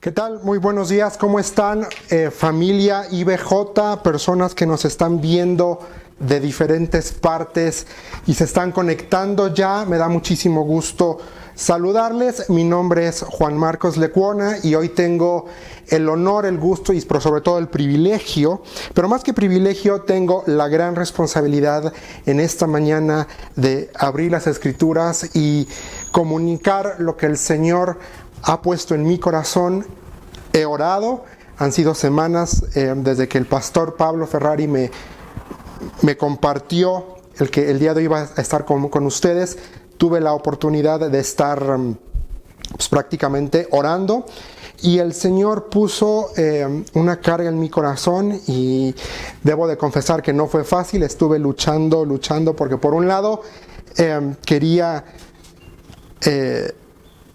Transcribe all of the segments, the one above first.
¿Qué tal? Muy buenos días, ¿cómo están? Familia IBJ, personas que nos están viendo de diferentes partes y se están conectando ya. Me da muchísimo gusto saludarles. Mi nombre es Juan Marcos Lecuona y hoy tengo el honor, el gusto y sobre todo el privilegio, pero más que privilegio tengo la gran responsabilidad en esta mañana de abrir las Escrituras y comunicar lo que el Señor ha puesto en mi corazón. He orado, han sido semanas desde que el pastor Pablo Ferrari me compartió el día de hoy iba a estar con ustedes. Tuve la oportunidad de estar pues, prácticamente orando y el Señor puso una carga en mi corazón y debo de confesar que no fue fácil. Estuve luchando porque por un lado quería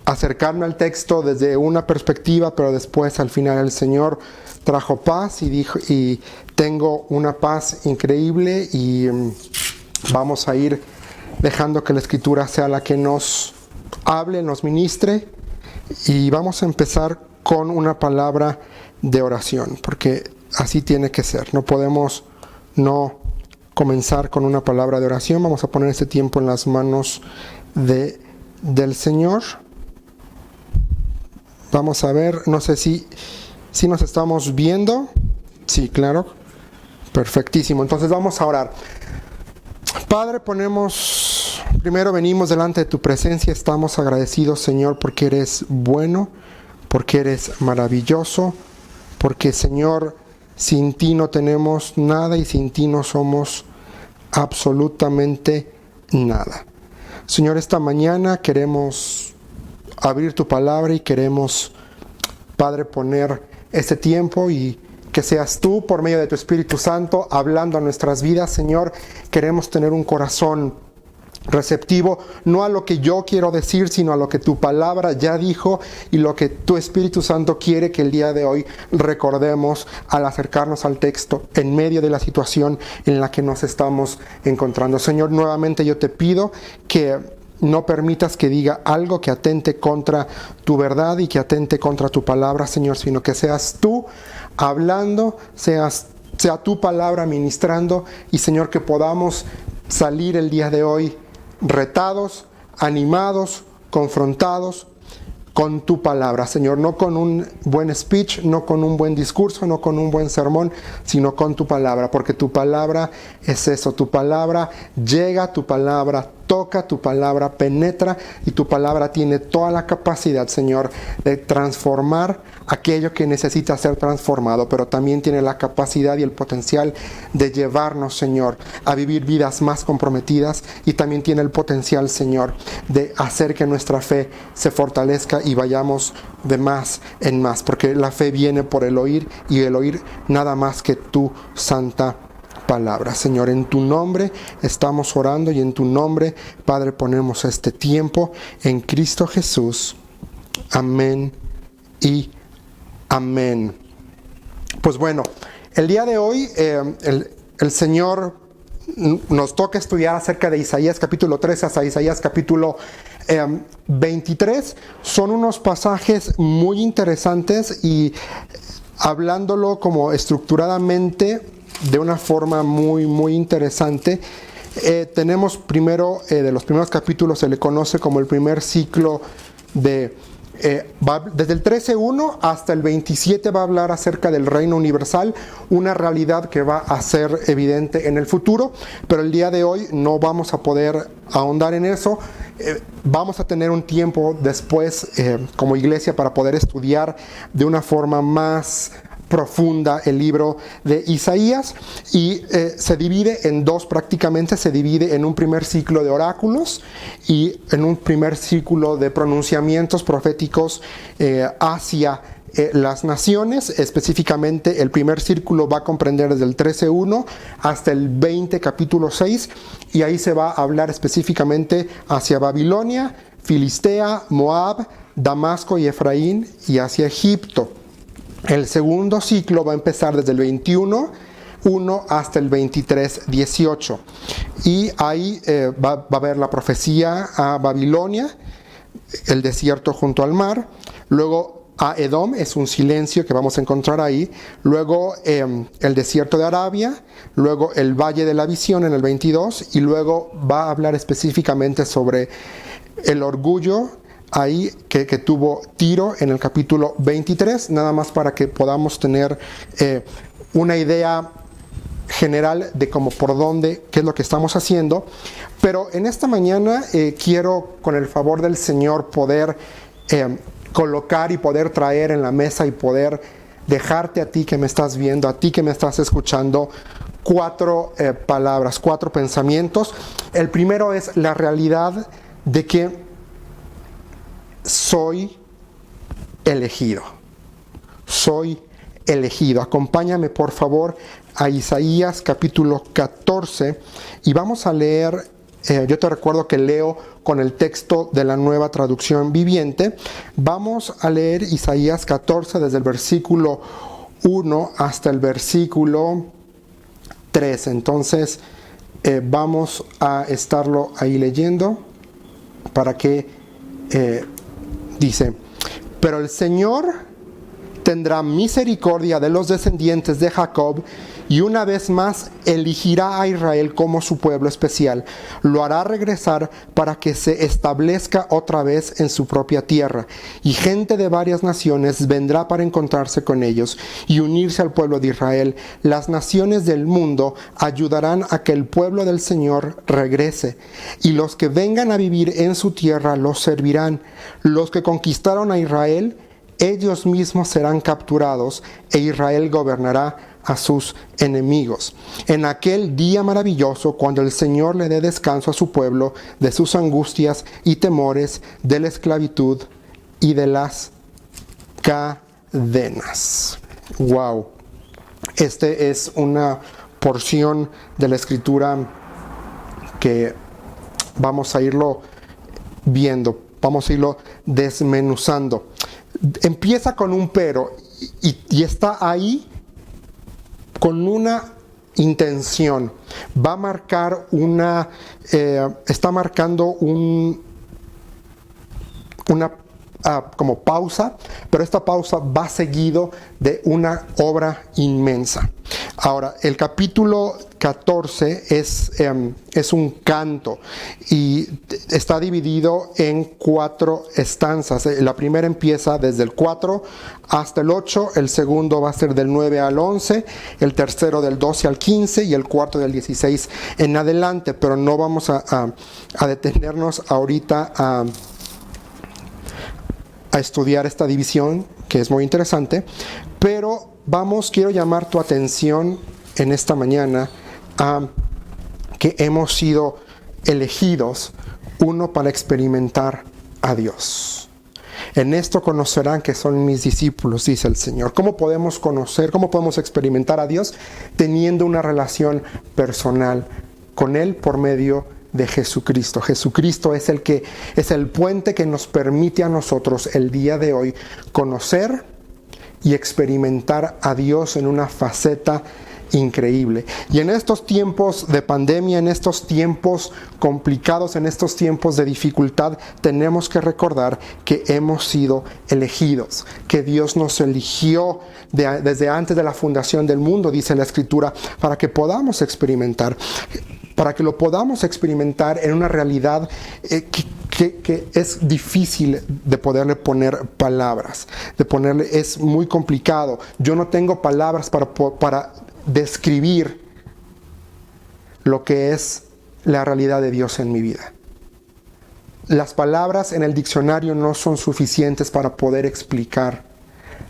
acercarme al texto desde una perspectiva, pero después al final el Señor trajo paz y tengo una paz increíble y vamos a ir dejando que la Escritura sea la que nos hable, nos ministre, y vamos a empezar con una palabra de oración, porque así tiene que ser. No podemos no comenzar con una palabra de oración. Vamos a poner este tiempo en las manos del Señor. Vamos a ver, no sé si nos estamos viendo. Sí, claro. Perfectísimo. Entonces vamos a orar. Padre, primero venimos delante de tu presencia. Estamos agradecidos, Señor, porque eres bueno, porque eres maravilloso, porque, Señor, sin ti no tenemos nada y sin ti no somos absolutamente nada. Señor, esta mañana queremos abrir tu palabra y queremos, Padre, poner este tiempo y que seas tú por medio de tu Espíritu Santo hablando a nuestras vidas. Señor, queremos tener un corazón receptivo, no a lo que yo quiero decir, sino a lo que tu palabra ya dijo y lo que tu Espíritu Santo quiere que el día de hoy recordemos al acercarnos al texto en medio de la situación en la que nos estamos encontrando. Señor, nuevamente yo te pido que no permitas que diga algo que atente contra tu verdad y que atente contra tu palabra, Señor, sino que seas tú hablando, sea tu palabra ministrando y, Señor, que podamos salir el día de hoy retados, animados, confrontados con tu palabra, Señor, no con un buen speech, no con un buen discurso, no con un buen sermón, sino con tu palabra, porque tu palabra es eso, tu palabra llega, tu palabra toca, tu palabra penetra y tu palabra tiene toda la capacidad, Señor, de transformar aquello que necesita ser transformado, pero también tiene la capacidad y el potencial de llevarnos, Señor, a vivir vidas más comprometidas y también tiene el potencial, Señor, de hacer que nuestra fe se fortalezca y vayamos de más en más, porque la fe viene por el oír y el oír nada más que tu santa palabra. Señor, en tu nombre estamos orando y en tu nombre, Padre, ponemos este tiempo en Cristo Jesús. Amén y amén. Pues bueno, el día de hoy el Señor nos toca estudiar acerca de Isaías capítulo 13 hasta Isaías capítulo 23. Son unos pasajes muy interesantes y hablándolo como estructuradamente de una forma muy, muy interesante. Tenemos primero, de los primeros capítulos se le conoce como el primer ciclo desde el 13.1 hasta el 27 va a hablar acerca del reino universal, una realidad que va a ser evidente en el futuro, pero el día de hoy no vamos a poder ahondar en eso. Vamos a tener un tiempo después como iglesia para poder estudiar de una forma más profunda el libro de Isaías y se divide en dos prácticamente, se divide en un primer ciclo de oráculos y en un primer ciclo de pronunciamientos proféticos hacia las naciones. Específicamente el primer círculo va a comprender desde el 13.1 hasta el 20 capítulo 6 y ahí se va a hablar específicamente hacia Babilonia, Filistea, Moab, Damasco y Efraín y hacia Egipto. El segundo ciclo va a empezar desde el 21.1 hasta el 23.18 y ahí va a haber la profecía a Babilonia, el desierto junto al mar. Luego a Edom, es un silencio que vamos a encontrar ahí. Luego el desierto de Arabia, luego el valle de la visión en el 22, y luego va a hablar específicamente sobre el orgullo ahí que tuvo Tiro en el capítulo 23, nada más para que podamos tener una idea general de cómo por dónde, qué es lo que estamos haciendo. Pero en esta mañana quiero, con el favor del Señor, poder colocar y poder traer en la mesa y poder dejarte a ti que me estás viendo, a ti que me estás escuchando, 4 palabras, 4 pensamientos. El primero es la realidad de que soy elegido. Soy elegido. Acompáñame por favor a Isaías capítulo 14 y vamos a leer, yo te recuerdo que leo con el texto de la Nueva Traducción Viviente. Vamos a leer Isaías 14 desde el versículo 1 hasta el versículo 3. Entonces vamos a estarlo ahí leyendo para que dice: pero el Señor tendrá misericordia de los descendientes de Jacob y una vez más elegirá a Israel como su pueblo especial. Lo hará regresar para que se establezca otra vez en su propia tierra. Y gente de varias naciones vendrá para encontrarse con ellos y unirse al pueblo de Israel. Las naciones del mundo ayudarán a que el pueblo del Señor regrese. Y los que vengan a vivir en su tierra los servirán. Los que conquistaron a Israel, ellos mismos serán capturados e Israel gobernará a sus enemigos. En aquel día maravilloso, cuando el Señor le dé descanso a su pueblo de sus angustias y temores, de la esclavitud y de las cadenas. Wow. Este es una porción de la Escritura que vamos a irlo viendo, vamos a irlo desmenuzando. Empieza con un pero y está ahí con una intención. Va a marcar está marcando una como pausa, pero esta pausa va seguido de una obra inmensa. Ahora, el capítulo 14 es un canto y está dividido en 4 estanzas. La primera empieza desde el 4 hasta el 8, el segundo va a ser del 9 al 11, el tercero del 12 al 15 y el cuarto del 16 en adelante, pero no vamos a detenernos ahorita a estudiar esta división, que es muy interesante, pero quiero llamar tu atención en esta mañana a que hemos sido elegidos, uno, para experimentar a Dios. En esto conocerán que son mis discípulos, dice el Señor. ¿Cómo podemos conocer, cómo podemos experimentar a Dios? Teniendo una relación personal con Él por medio de Jesucristo. Jesucristo es el puente que nos permite a nosotros el día de hoy conocer y experimentar a Dios en una faceta increíble. Y en estos tiempos de pandemia, en estos tiempos complicados, en estos tiempos de dificultad, tenemos que recordar que hemos sido elegidos, que Dios nos eligió desde antes de la fundación del mundo, dice la Escritura, para que podamos experimentar, para que lo podamos experimentar en una realidad que es difícil de poderle poner palabras, es muy complicado. Yo no tengo palabras para describir lo que es la realidad de Dios en mi vida. Las palabras en el diccionario no son suficientes para poder explicar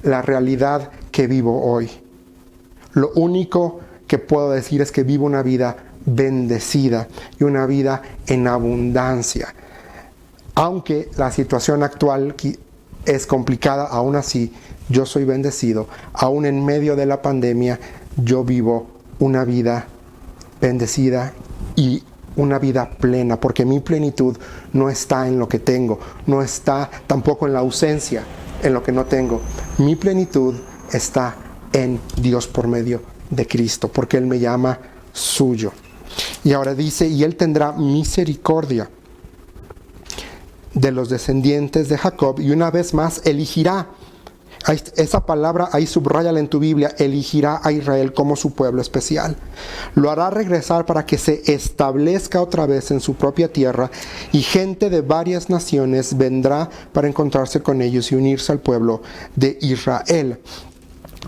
la realidad que vivo hoy. Lo único que puedo decir es que vivo una vida bendecida y una vida en abundancia. Aunque la situación actual es complicada, aún así yo soy bendecido. Aún en medio de la pandemia, yo vivo una vida bendecida y una vida plena, porque mi plenitud no está en lo que tengo, no está tampoco en la ausencia, en lo que no tengo. Mi plenitud está en Dios por medio de Cristo, porque Él me llama suyo. Y ahora dice, y Él tendrá misericordia de los descendientes de Jacob, y una vez más elegirá Esa palabra ahí subráyala en tu Biblia: elegirá a Israel como su pueblo especial. Lo hará regresar para que se establezca otra vez en su propia tierra, y gente de varias naciones vendrá para encontrarse con ellos y unirse al pueblo de Israel.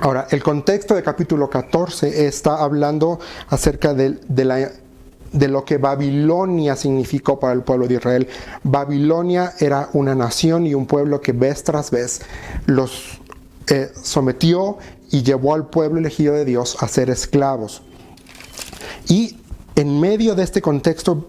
Ahora, el contexto de capítulo 14 está hablando acerca de lo que Babilonia significó para el pueblo de Israel. Babilonia era una nación y un pueblo que vez tras vez los sometió y llevó al pueblo elegido de Dios a ser esclavos. Y en medio de este contexto,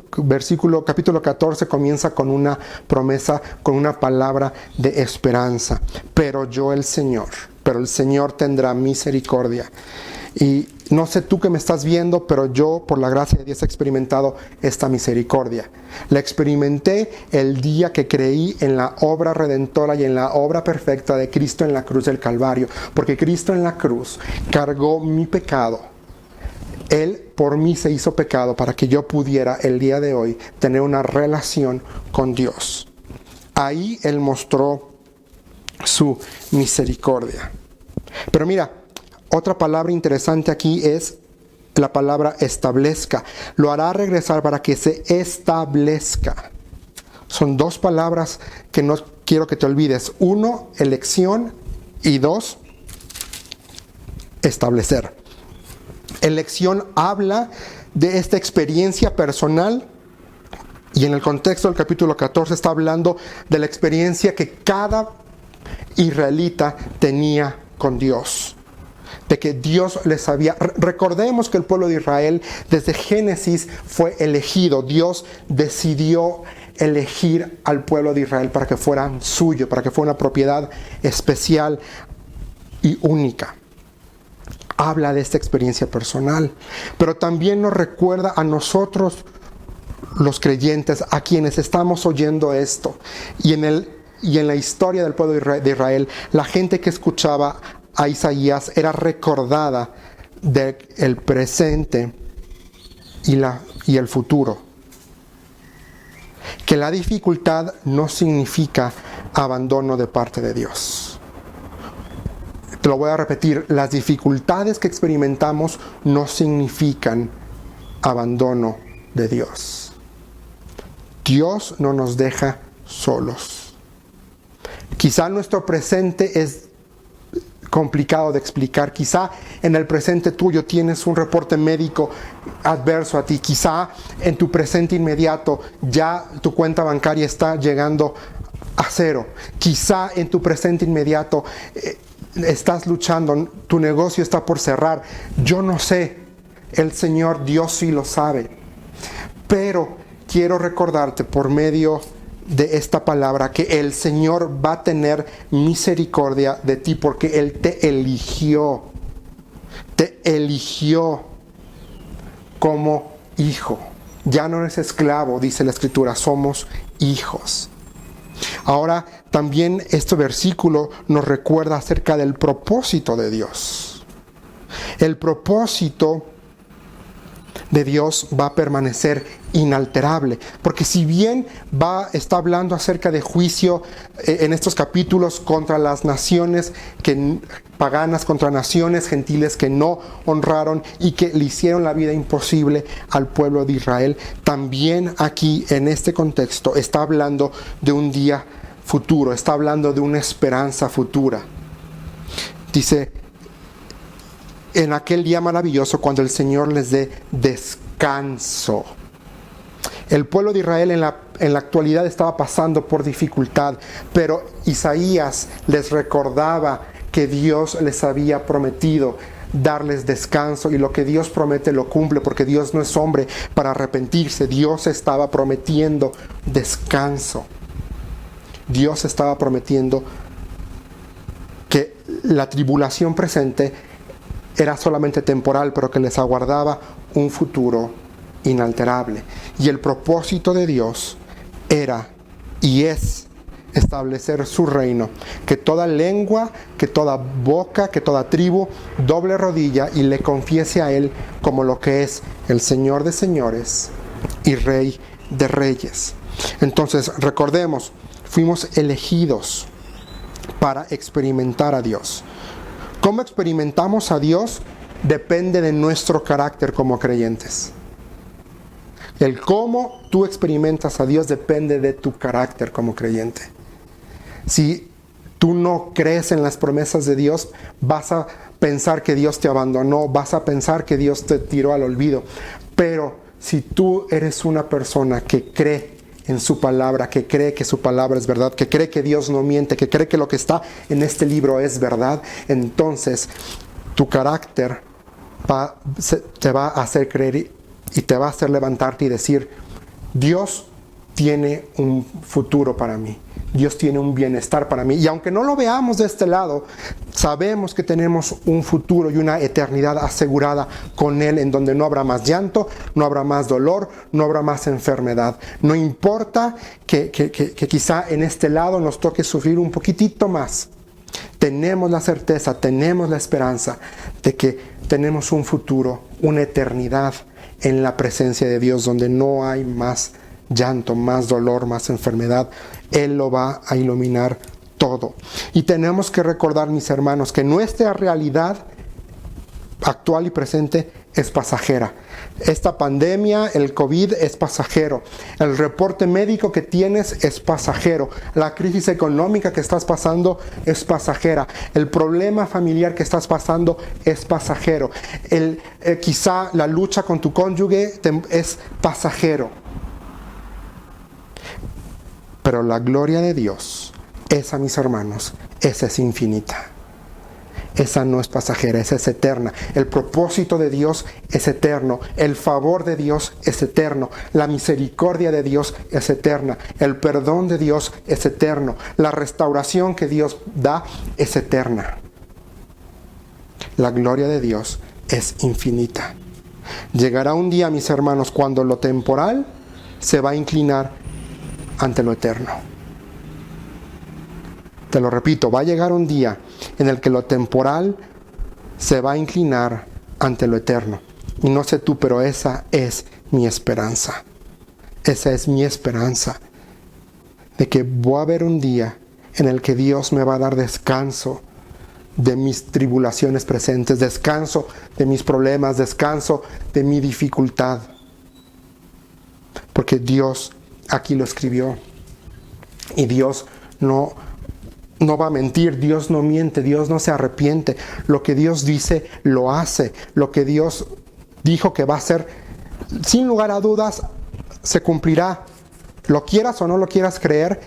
capítulo 14 comienza con una promesa, con una palabra de esperanza. Pero el Señor tendrá misericordia. Y no sé tú que me estás viendo, pero yo, por la gracia de Dios, he experimentado esta misericordia. La experimenté el día que creí en la obra redentora y en la obra perfecta de Cristo en la cruz del Calvario. Porque Cristo en la cruz cargó mi pecado. Él por mí se hizo pecado para que yo pudiera el día de hoy tener una relación con Dios. Ahí Él mostró su misericordia. Pero mira, otra palabra interesante aquí es la palabra establezca. Lo hará regresar para que se establezca. Son dos palabras que no quiero que te olvides. Uno, elección, y dos, establecer. Elección habla de esta experiencia personal, y en el contexto del capítulo 14 está hablando de la experiencia que cada israelita tenía con Dios. De que Dios les había... Recordemos que el pueblo de Israel desde Génesis fue elegido. Dios decidió elegir al pueblo de Israel para que fueran suyo, para que fuera una propiedad especial y única. Habla de esta experiencia personal, pero también nos recuerda a nosotros, los creyentes, a quienes estamos oyendo esto. Y en la historia del pueblo de Israel, la gente que escuchaba a Isaías era recordada del presente y el futuro. Que la dificultad no significa abandono de parte de Dios. Te lo voy a repetir: las dificultades que experimentamos no significan abandono de Dios. Dios no nos deja solos. Quizá nuestro presente es complicado de explicar. Quizá en el presente tuyo tienes un reporte médico adverso a ti. Quizá en tu presente inmediato ya tu cuenta bancaria está llegando a cero. Quizá en tu presente inmediato estás luchando, tu negocio está por cerrar. Yo no sé, el Señor Dios sí lo sabe. Pero quiero recordarte por medio de esta palabra que el Señor va a tener misericordia de ti, porque Él te eligió como hijo. Ya no eres esclavo, dice la Escritura, somos hijos. Ahora también este versículo nos recuerda acerca del propósito de Dios. El propósito de Dios va a permanecer inalterable, porque si bien está hablando acerca de juicio en estos capítulos contra las naciones paganas, contra naciones gentiles que no honraron y que le hicieron la vida imposible al pueblo de Israel, también aquí en este contexto está hablando de un día futuro, está hablando de una esperanza futura. Dice: en aquel día maravilloso, cuando el Señor les dé descanso. El pueblo de Israel en la actualidad estaba pasando por dificultad, pero Isaías les recordaba que Dios les había prometido darles descanso, y lo que Dios promete lo cumple, porque Dios no es hombre para arrepentirse. Dios estaba prometiendo descanso. Dios estaba prometiendo que la tribulación presente era solamente temporal, pero que les aguardaba un futuro inalterable. Y el propósito de Dios era y es establecer su reino, que toda lengua, que toda boca, que toda tribu doble rodilla y le confiese a Él como lo que es el Señor de señores y Rey de reyes. Entonces recordemos, fuimos elegidos para experimentar a Dios. ¿Cómo experimentamos a Dios? Depende de nuestro carácter como creyentes. El cómo tú experimentas a Dios depende de tu carácter como creyente. Si tú no crees en las promesas de Dios, vas a pensar que Dios te abandonó, vas a pensar que Dios te tiró al olvido. Pero si tú eres una persona que cree en su palabra, que cree que su palabra es verdad, que cree que Dios no miente, que cree que lo que está en este libro es verdad, entonces tu carácter te va a hacer creer y te va a hacer levantarte y decir: Dios tiene un futuro para mí, Dios tiene un bienestar para mí. Y aunque no lo veamos de este lado, sabemos que tenemos un futuro y una eternidad asegurada con Él, en donde no habrá más llanto, no habrá más dolor, no habrá más enfermedad. No importa que quizá en este lado nos toque sufrir un poquitito más. Tenemos la certeza, tenemos la esperanza de que tenemos un futuro, una eternidad en la presencia de Dios, donde no hay más llanto, más dolor, más enfermedad. Él lo va a iluminar todo. Y tenemos que recordar, mis hermanos, que nuestra realidad actual y presente es pasajera. Esta pandemia, el COVID, es pasajero. El reporte médico que tienes es pasajero. La crisis económica que estás pasando es pasajera. El problema familiar que estás pasando es pasajero. Quizá la lucha con tu cónyuge es pasajero. Pero la gloria de Dios, esa, mis hermanos, esa es infinita. Esa no es pasajera, esa es eterna. El propósito de Dios es eterno. El favor de Dios es eterno. La misericordia de Dios es eterna. El perdón de Dios es eterno. La restauración que Dios da es eterna. La gloria de Dios es infinita. Llegará un día, mis hermanos, cuando lo temporal se va a inclinar ante lo eterno. Te lo repito, va a llegar un día en el que lo temporal se va a inclinar ante lo eterno. Y no sé tú, pero esa es mi esperanza. Esa es mi esperanza. De que va a haber un día en el que Dios me va a dar descanso de mis tribulaciones presentes, descanso de mis problemas, descanso de mi dificultad. Porque Dios aquí lo escribió. Y Dios no va a mentir, Dios no miente, Dios no se arrepiente. Lo que Dios dice, lo hace. Lo que Dios dijo que va a hacer, sin lugar a dudas, se cumplirá. Lo quieras o no lo quieras creer,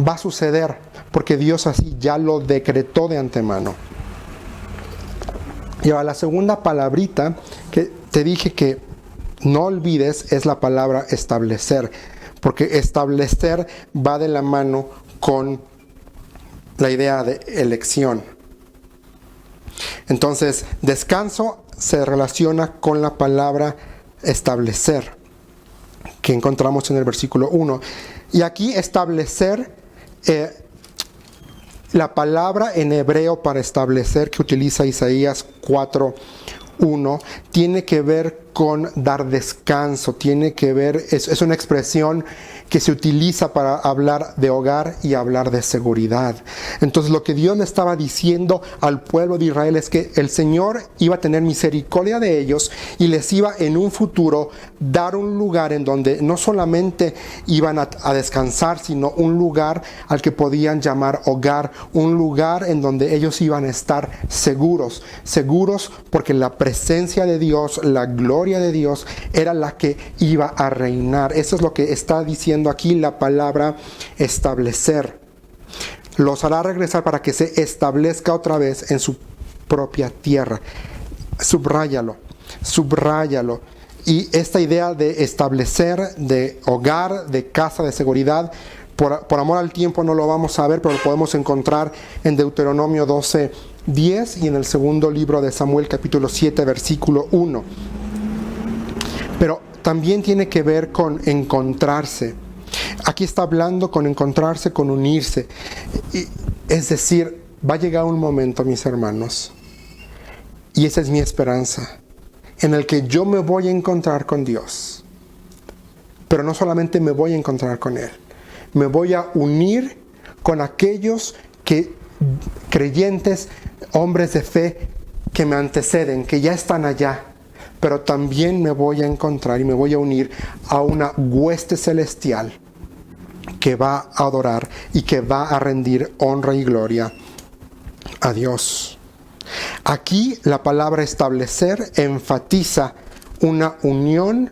va a suceder, porque Dios así ya lo decretó de antemano. Y ahora la segunda palabrita que te dije que no olvides es la palabra establecer, porque establecer va de la mano con la idea de elección. Entonces, descanso se relaciona con la palabra establecer, que encontramos en el versículo 1. Y aquí establecer, la palabra en hebreo para establecer que utiliza Isaías 4:1 tiene que ver con dar descanso, tiene que ver, es una expresión que se utiliza para hablar de hogar y hablar de seguridad. Entonces lo que Dios le estaba diciendo al pueblo de Israel es que el Señor iba a tener misericordia de ellos y les iba en un futuro dar un lugar en donde no solamente iban a descansar, sino un lugar al que podían llamar hogar, un lugar en donde ellos iban a estar seguros porque la presencia de Dios, la gloria de Dios era la que iba a reinar. Eso es lo que está diciendo aquí la palabra establecer. Los hará regresar para que se establezca otra vez en su propia tierra. Subráyalo. Y esta idea de establecer, de hogar, de casa, de seguridad, por amor al tiempo no lo vamos a ver, pero lo podemos encontrar en Deuteronomio 12:10 y en el segundo libro de Samuel capítulo 7 versículo 1. Pero también tiene que ver con encontrarse. Aquí está hablando con encontrarse, con unirse. Es decir, va a llegar un momento, mis hermanos, y esa es mi esperanza, en el que yo me voy a encontrar con Dios. Pero no solamente me voy a encontrar con Él, me voy a unir con aquellos que creyentes, hombres de fe que me anteceden, que ya están allá. Pero también me voy a encontrar y me voy a unir a una hueste celestial que va a adorar y que va a rendir honra y gloria a Dios. Aquí la palabra establecer enfatiza una unión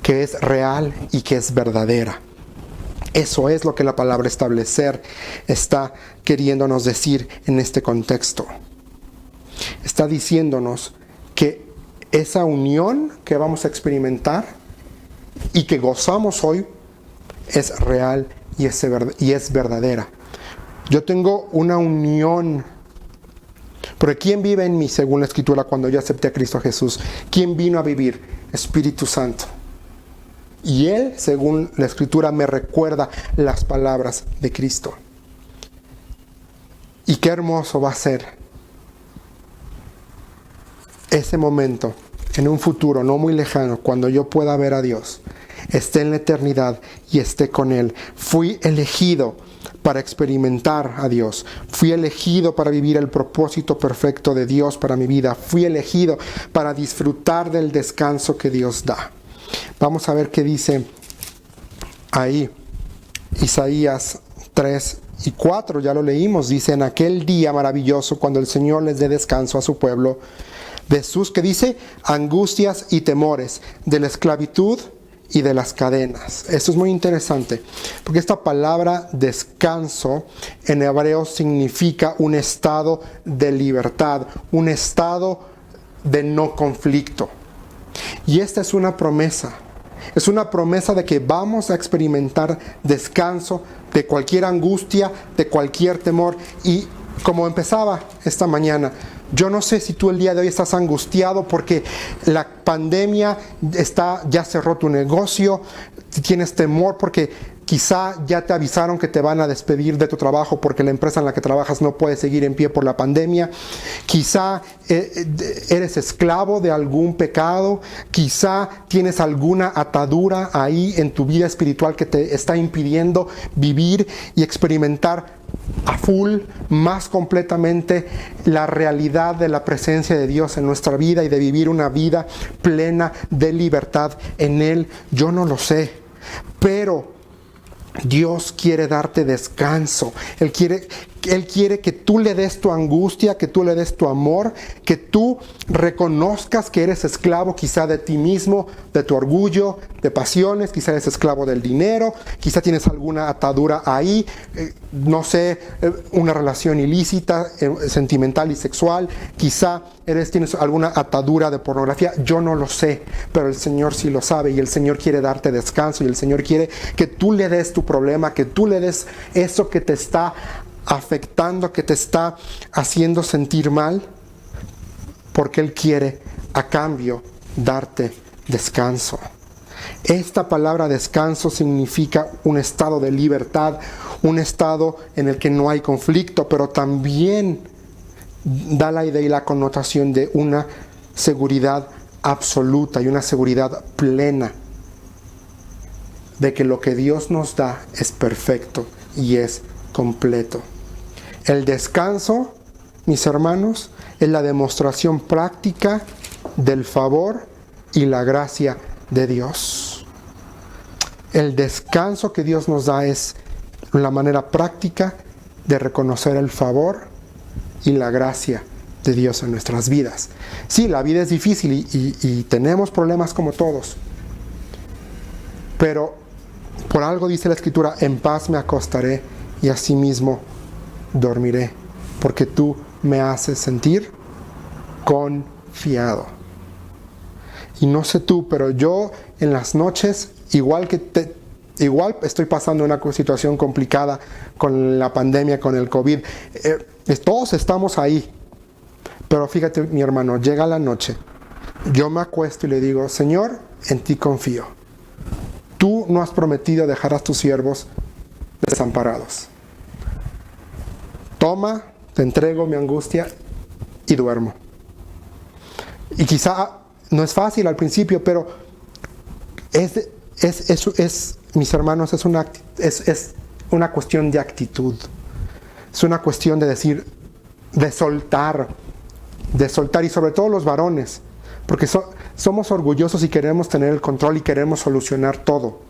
que es real y que es verdadera. Eso es lo que la palabra establecer está queriéndonos decir en este contexto. Está diciéndonos que esa unión que vamos a experimentar y que gozamos hoy es real y es verdadera. Yo tengo una unión. Pero ¿quién vive en mí según la Escritura cuando yo acepté a Cristo Jesús? ¿Quién vino a vivir? Espíritu Santo. Y Él, según la Escritura, me recuerda las palabras de Cristo. Y qué hermoso va a ser ese momento, en un futuro no muy lejano, cuando yo pueda ver a Dios, esté en la eternidad y esté con Él. Fui elegido para experimentar a Dios. Fui elegido para vivir el propósito perfecto de Dios para mi vida. Fui elegido para disfrutar del descanso que Dios da. Vamos a ver qué dice ahí Isaías 3 y 4, ya lo leímos. Dice: en aquel día maravilloso, cuando el Señor les dé descanso a su pueblo, de sus, que dice, angustias y temores, de la esclavitud y de las cadenas. Esto es muy interesante, porque esta palabra descanso en hebreo significa un estado de libertad, un estado de no conflicto. Y esta es una promesa. Es una promesa de que vamos a experimentar descanso de cualquier angustia, de cualquier temor. Y como empezaba esta mañana, yo no sé si tú el día de hoy estás angustiado porque la pandemia ya cerró tu negocio, tienes temor porque quizá ya te avisaron que te van a despedir de tu trabajo porque la empresa en la que trabajas no puede seguir en pie por la pandemia. Quizá eres esclavo de algún pecado. Quizá tienes alguna atadura ahí en tu vida espiritual que te está impidiendo vivir y experimentar a full, más completamente, la realidad de la presencia de Dios en nuestra vida y de vivir una vida plena de libertad en Él. Yo no lo sé, pero Dios quiere darte descanso. Él quiere que tú le des tu angustia, que tú le des tu amor, que tú reconozcas que eres esclavo quizá de ti mismo, de tu orgullo, de pasiones, quizá eres esclavo del dinero, quizá tienes alguna atadura ahí, no sé, una relación ilícita, sentimental y sexual, quizá tienes alguna atadura de pornografía, yo no lo sé, pero el Señor sí lo sabe y el Señor quiere darte descanso y el Señor quiere que tú le des tu problema, que tú le des eso que te está afectando, que te está haciendo sentir mal, porque Él quiere a cambio darte descanso. Esta palabra descanso significa un estado de libertad, un estado en el que no hay conflicto, pero también da la idea y la connotación de una seguridad absoluta y una seguridad plena de que lo que Dios nos da es perfecto y es completo. El descanso, mis hermanos, es la demostración práctica del favor y la gracia de Dios. El descanso que Dios nos da es la manera práctica de reconocer el favor y la gracia de Dios en nuestras vidas. Sí, la vida es difícil y tenemos problemas como todos, pero por algo dice la Escritura: en paz me acostaré y asimismo dormiré, porque tú me haces sentir confiado. Y no sé tú, pero yo en las noches, igual estoy pasando una situación complicada con la pandemia, con el COVID. Todos estamos ahí. Pero fíjate, mi hermano, llega la noche, yo me acuesto y le digo: Señor, en ti confío. Tú no has prometido dejar a tus siervos desamparados. Toma, te entrego mi angustia y duermo. Y quizá no es fácil al principio, pero mis hermanos, es una cuestión de actitud. Es una cuestión de decir, de soltar, y sobre todo los varones, porque somos orgullosos y queremos tener el control y queremos solucionar todo.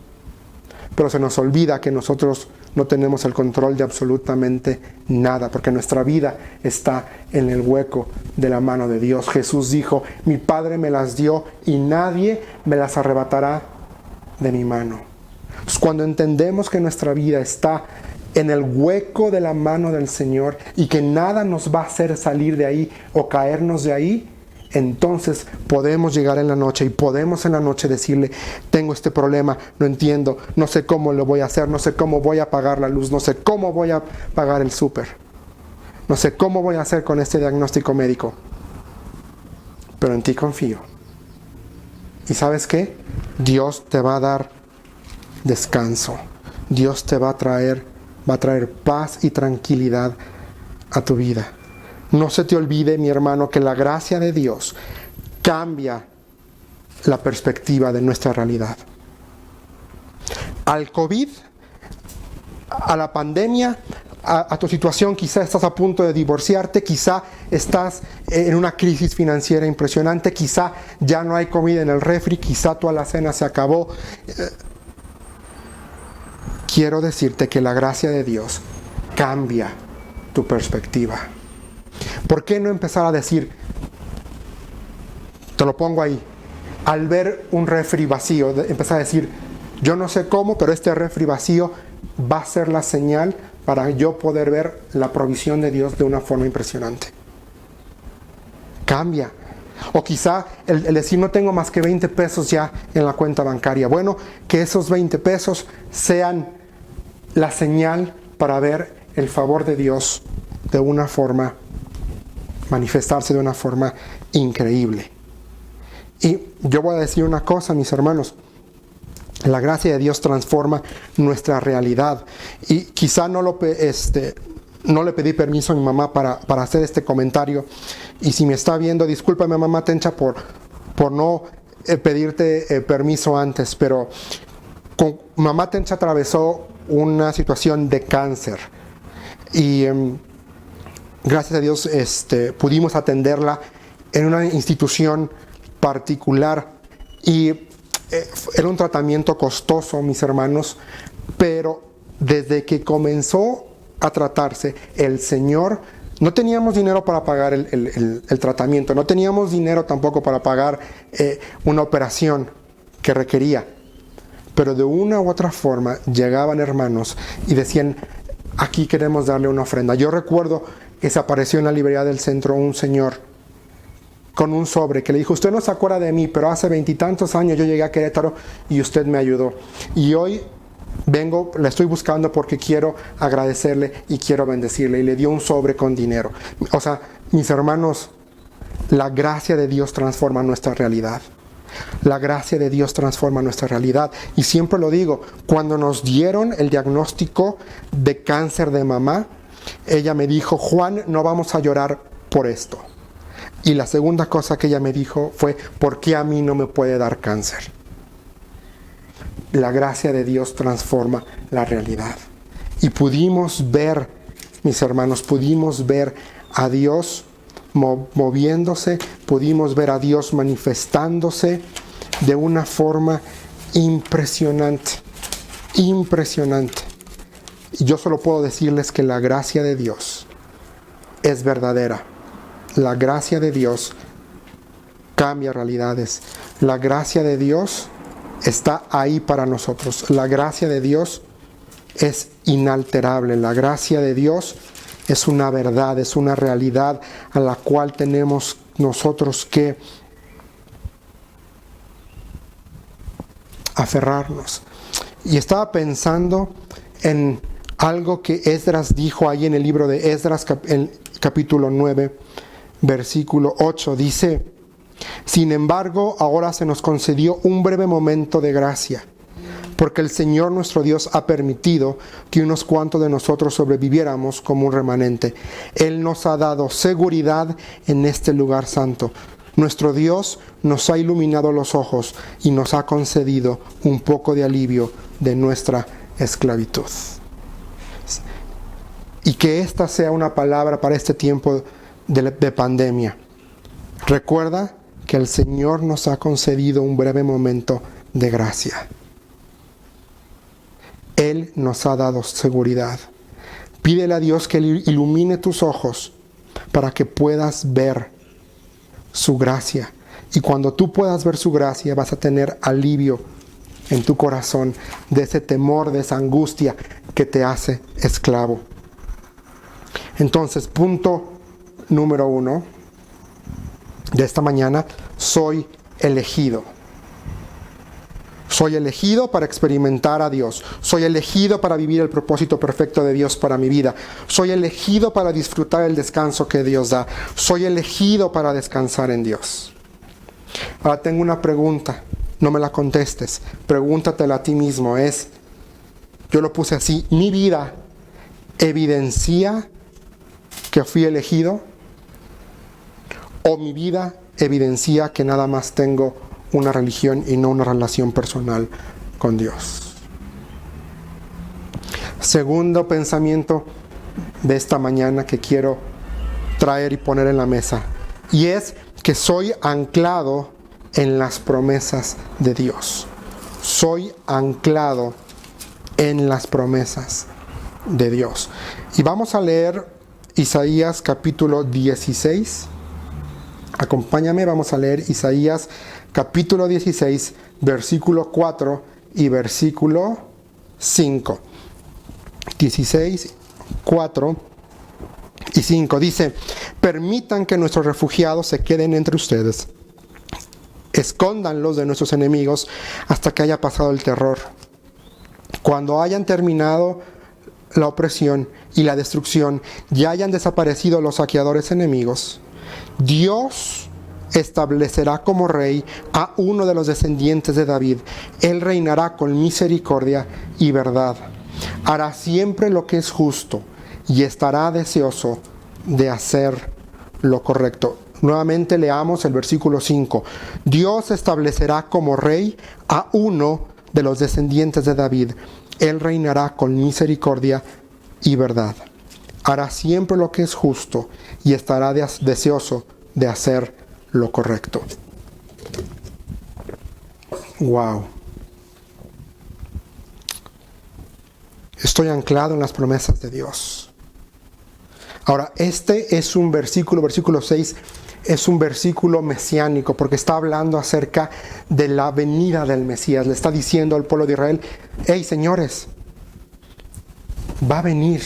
Pero se nos olvida que nosotros no tenemos el control de absolutamente nada, porque nuestra vida está en el hueco de la mano de Dios. Jesús dijo, mi Padre me las dio y nadie me las arrebatará de mi mano. Entonces, cuando entendemos que nuestra vida está en el hueco de la mano del Señor y que nada nos va a hacer salir de ahí o caernos de ahí, entonces podemos llegar en la noche y podemos en la noche decirle, tengo este problema, no entiendo, no sé cómo lo voy a hacer, no sé cómo voy a pagar la luz, no sé cómo voy a pagar el súper, no sé cómo voy a hacer con este diagnóstico médico, pero en ti confío. ¿Y sabes qué? Dios te va a dar descanso, Dios te va a traer paz y tranquilidad a tu vida. No se te olvide, mi hermano, que la gracia de Dios cambia la perspectiva de nuestra realidad. Al COVID, a la pandemia, a tu situación, quizá estás a punto de divorciarte, quizá estás en una crisis financiera impresionante, quizá ya no hay comida en el refri, quizá tu alacena se acabó. Quiero decirte que la gracia de Dios cambia tu perspectiva. ¿Por qué no empezar a decir, te lo pongo ahí, al ver un refri vacío, empezar a decir, yo no sé cómo, pero este refri vacío va a ser la señal para yo poder ver la provisión de Dios de una forma impresionante? Cambia. O quizá el decir, no tengo más que 20 pesos ya en la cuenta bancaria. Bueno, que esos 20 pesos sean la señal para ver el favor de Dios de una forma, manifestarse de una forma increíble. Y yo voy a decir una cosa, mis hermanos, la gracia de Dios transforma nuestra realidad. Y quizá no le pedí permiso a mi mamá para hacer este comentario. Y si me está viendo, discúlpame, mamá Tencha, por no pedirte permiso antes, pero mamá Tencha atravesó una situación de cáncer. Y gracias a Dios pudimos atenderla en una institución particular. Y era un tratamiento costoso, mis hermanos, pero desde que comenzó a tratarse, el Señor, no teníamos dinero para pagar el tratamiento, no teníamos dinero tampoco para pagar una operación que requería, pero de una u otra forma llegaban hermanos y decían, aquí queremos darle una ofrenda. Yo recuerdo que se apareció en la librería del centro un señor con un sobre que le dijo, usted no se acuerda de mí, pero hace 20 y tantos años yo llegué a Querétaro y usted me ayudó. Y hoy vengo, la estoy buscando porque quiero agradecerle y quiero bendecirle. Y le dio un sobre con dinero. O sea, mis hermanos, la gracia de Dios transforma nuestra realidad. La gracia de Dios transforma nuestra realidad. Y siempre lo digo, cuando nos dieron el diagnóstico de cáncer de mamá, ella me dijo, Juan, no vamos a llorar por esto. Y la segunda cosa que ella me dijo fue, ¿por qué a mí no me puede dar cáncer? La gracia de Dios transforma la realidad. Y pudimos ver, mis hermanos, pudimos ver a Dios moviéndose, pudimos ver a Dios manifestándose de una forma impresionante, impresionante. Y yo solo puedo decirles que la gracia de Dios es verdadera. La gracia de Dios cambia realidades. La gracia de Dios está ahí para nosotros. La gracia de Dios es inalterable. La gracia de Dios es una verdad, es una realidad a la cual tenemos nosotros que aferrarnos. Y estaba pensando en algo que Esdras dijo ahí en el libro de Esdras, en capítulo 9, versículo 8. Dice, sin embargo, ahora se nos concedió un breve momento de gracia, porque el Señor nuestro Dios ha permitido que unos cuantos de nosotros sobreviviéramos como un remanente. Él nos ha dado seguridad en este lugar santo. Nuestro Dios nos ha iluminado los ojos y nos ha concedido un poco de alivio de nuestra esclavitud. y que esta sea una palabra para este tiempo de pandemia. Recuerda que el Señor nos ha concedido un breve momento de gracia. Él nos ha dado seguridad. Pídele a Dios que ilumine tus ojos para que puedas ver su gracia. Y cuando tú puedas ver su gracia, vas a tener alivio en tu corazón de ese temor, de esa angustia que te hace esclavo. Entonces, punto número 1 de esta mañana: soy elegido. Soy elegido para experimentar a Dios. Soy elegido para vivir el propósito perfecto de Dios para mi vida. Soy elegido para disfrutar el descanso que Dios da. Soy elegido para descansar en Dios. Ahora tengo una pregunta. No me la contestes. Pregúntatela a ti mismo. Yo lo puse así: ¿mi vida evidencia que fui elegido? ¿O mi vida evidencia que nada más tengo una religión y no una relación personal con Dios? Segundo pensamiento de esta mañana que quiero traer y poner en la mesa, y es que soy anclado en las promesas de Dios. Soy anclado en las promesas de Dios. Y vamos a leer Isaías capítulo 16. Acompáñame, vamos a leer Isaías capítulo 16, versículo 4 y versículo 5. 16, 4 y 5. Dice: permitan que nuestros refugiados se queden entre ustedes. Escóndanlos de nuestros enemigos hasta que haya pasado el terror. Cuando hayan terminado la opresión y la destrucción, ya hayan desaparecido los saqueadores enemigos, Dios establecerá como rey a uno de los descendientes de David. Él reinará con misericordia y verdad. Hará siempre lo que es justo y estará deseoso de hacer lo correcto. Nuevamente leamos el versículo 5. Dios establecerá como rey a uno de los descendientes de David. Él reinará con misericordia y verdad. Hará siempre lo que es justo y estará deseoso de hacer lo correcto. Wow. Estoy anclado en las promesas de Dios. Ahora, este es un versículo 6, es un versículo mesiánico porque está hablando acerca de la venida del Mesías. Le está diciendo al pueblo de Israel: hey, señores, va a venir.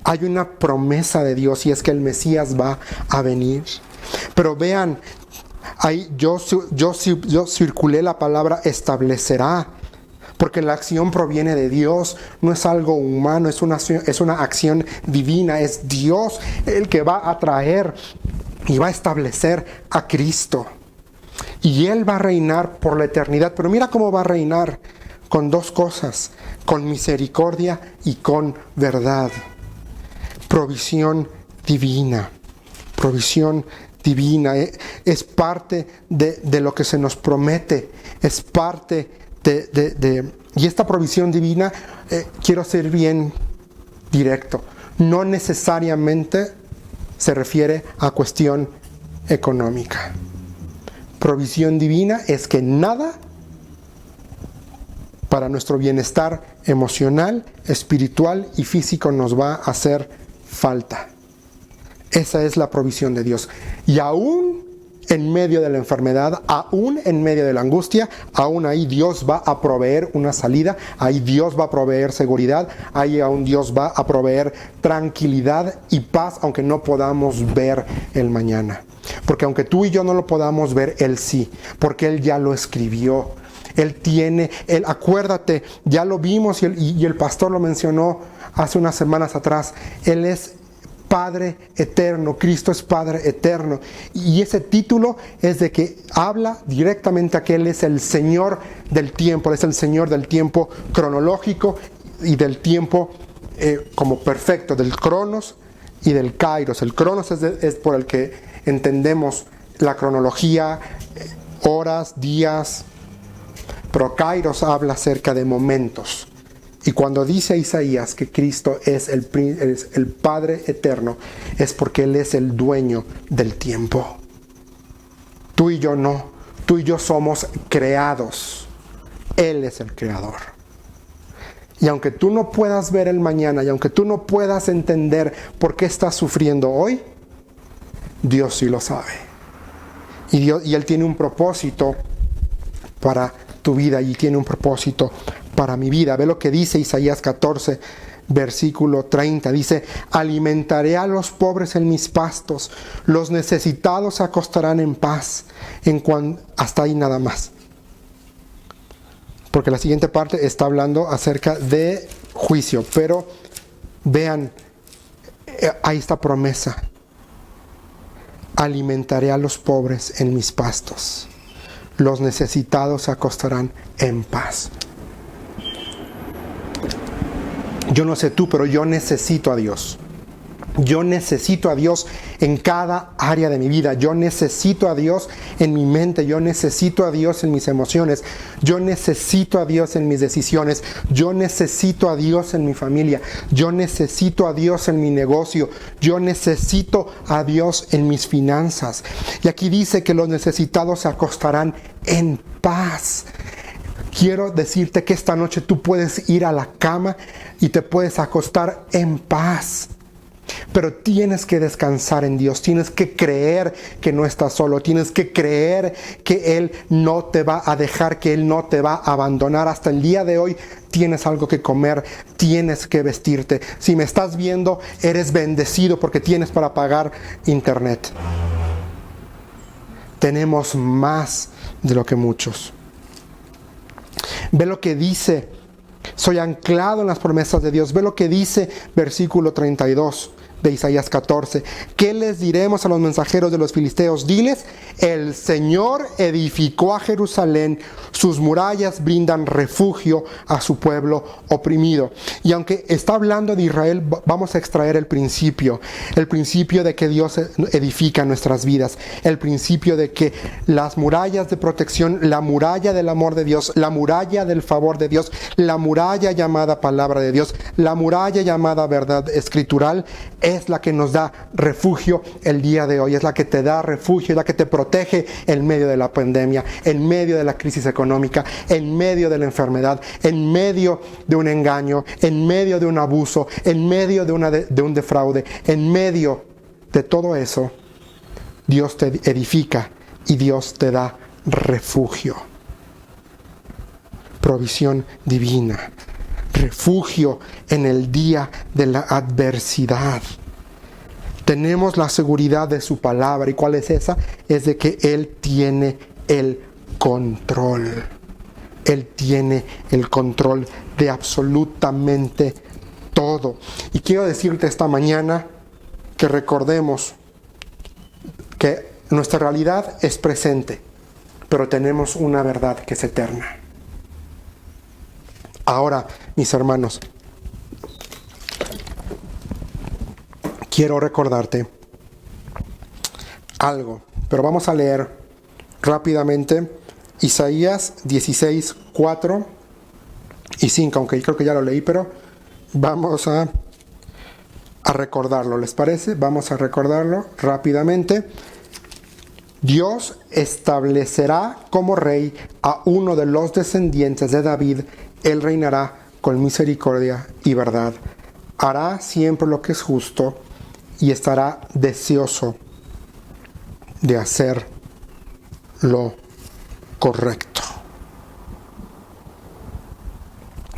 Hay una promesa de Dios y es que el Mesías va a venir. Pero vean, ahí yo circulé la palabra establecerá, porque la acción proviene de Dios, no es algo humano, es una acción divina, es Dios el que va a traer y va a establecer a Cristo. Y Él va a reinar por la eternidad, pero mira cómo va a reinar: con dos cosas, con misericordia y con verdad. Provisión divina, es parte de lo que se nos promete, es parte y esta provisión divina, quiero ser bien directo, no necesariamente se refiere a cuestión económica. Provisión divina es que nada para nuestro bienestar emocional, espiritual y físico nos va a hacer falta. Esa es la provisión de Dios. Y aún en medio de la enfermedad, aún en medio de la angustia, aún ahí Dios va a proveer una salida, ahí Dios va a proveer seguridad, ahí aún Dios va a proveer tranquilidad y paz, aunque no podamos ver el mañana. Porque aunque tú y yo no lo podamos ver, Él sí, porque Él ya lo escribió. Acuérdate, ya lo vimos y el pastor lo mencionó hace unas semanas atrás. Él es Padre eterno, Cristo es Padre eterno. Y ese título es de que habla directamente a que Él es el Señor del tiempo, es el Señor del tiempo cronológico y del tiempo como perfecto, del cronos y del kairos. El cronos es por el que entendemos la cronología, horas, días. Pero Kairos habla acerca de momentos. Y cuando dice Isaías que Cristo es el Padre eterno, es porque Él es el dueño del tiempo. Tú y yo no. Tú y yo somos creados. Él es el creador. Y aunque tú no puedas ver el mañana, y aunque tú no puedas entender por qué estás sufriendo hoy, Dios sí lo sabe. Y Él tiene un propósito para tu vida y tiene un propósito para mi vida. Ve lo que dice Isaías 14, versículo 30. Dice: alimentaré a los pobres en mis pastos, los necesitados se acostarán en paz. Hasta ahí nada más. Porque la siguiente parte está hablando acerca de juicio. Pero vean, ahí está promesa. Alimentaré a los pobres en mis pastos. Los necesitados se acostarán en paz. Yo no sé tú, pero yo necesito a Dios. Yo necesito a Dios en cada área de mi vida. Yo necesito a Dios en mi mente. Yo necesito a Dios en mis emociones. Yo necesito a Dios en mis decisiones. Yo necesito a Dios en mi familia. Yo necesito a Dios en mi negocio. Yo necesito a Dios en mis finanzas. Y aquí dice que los necesitados se acostarán en paz. Quiero decirte que esta noche tú puedes ir a la cama y te puedes acostar en paz. Pero tienes que descansar en Dios, tienes que creer que no estás solo, tienes que creer que Él no te va a dejar, que Él no te va a abandonar. Hasta el día de hoy tienes algo que comer, tienes que vestirte. Si me estás viendo, eres bendecido porque tienes para pagar internet. Tenemos más de lo que muchos. Ve lo que dice: soy anclado en las promesas de Dios. Ve lo que dice versículo 32 de Isaías 14. ¿Qué les diremos a los mensajeros de los filisteos? Diles: el Señor edificó a Jerusalén, sus murallas brindan refugio a su pueblo oprimido. Y aunque está hablando de Israel, vamos a extraer el principio de que Dios edifica nuestras vidas, el principio de que las murallas de protección, la muralla del amor de Dios, la muralla del favor de Dios, la muralla llamada palabra de Dios, la muralla llamada verdad escritural, es la que nos da refugio el día de hoy, es la que te da refugio, es la que te protege en medio de la pandemia, en medio de la crisis económica, en medio de la enfermedad, en medio de un engaño, en medio de un abuso, en medio de un defraude, en medio de todo eso. Dios te edifica y Dios te da refugio. Provisión divina, refugio en el día de la adversidad. Tenemos la seguridad de su palabra. ¿Y cuál es esa? Es de que Él tiene el control. Él tiene el control de absolutamente todo. Y quiero decirte esta mañana que recordemos que nuestra realidad es presente, pero tenemos una verdad que es eterna. Ahora, mis hermanos, quiero recordarte algo, pero vamos a leer rápidamente Isaías 16, 4 y 5, aunque creo que ya lo leí, pero vamos a recordarlo, ¿les parece? Vamos a recordarlo rápidamente. Dios establecerá como rey a uno de los descendientes de David. Él reinará con misericordia y verdad. Hará siempre lo que es justo y estará deseoso de hacer lo correcto.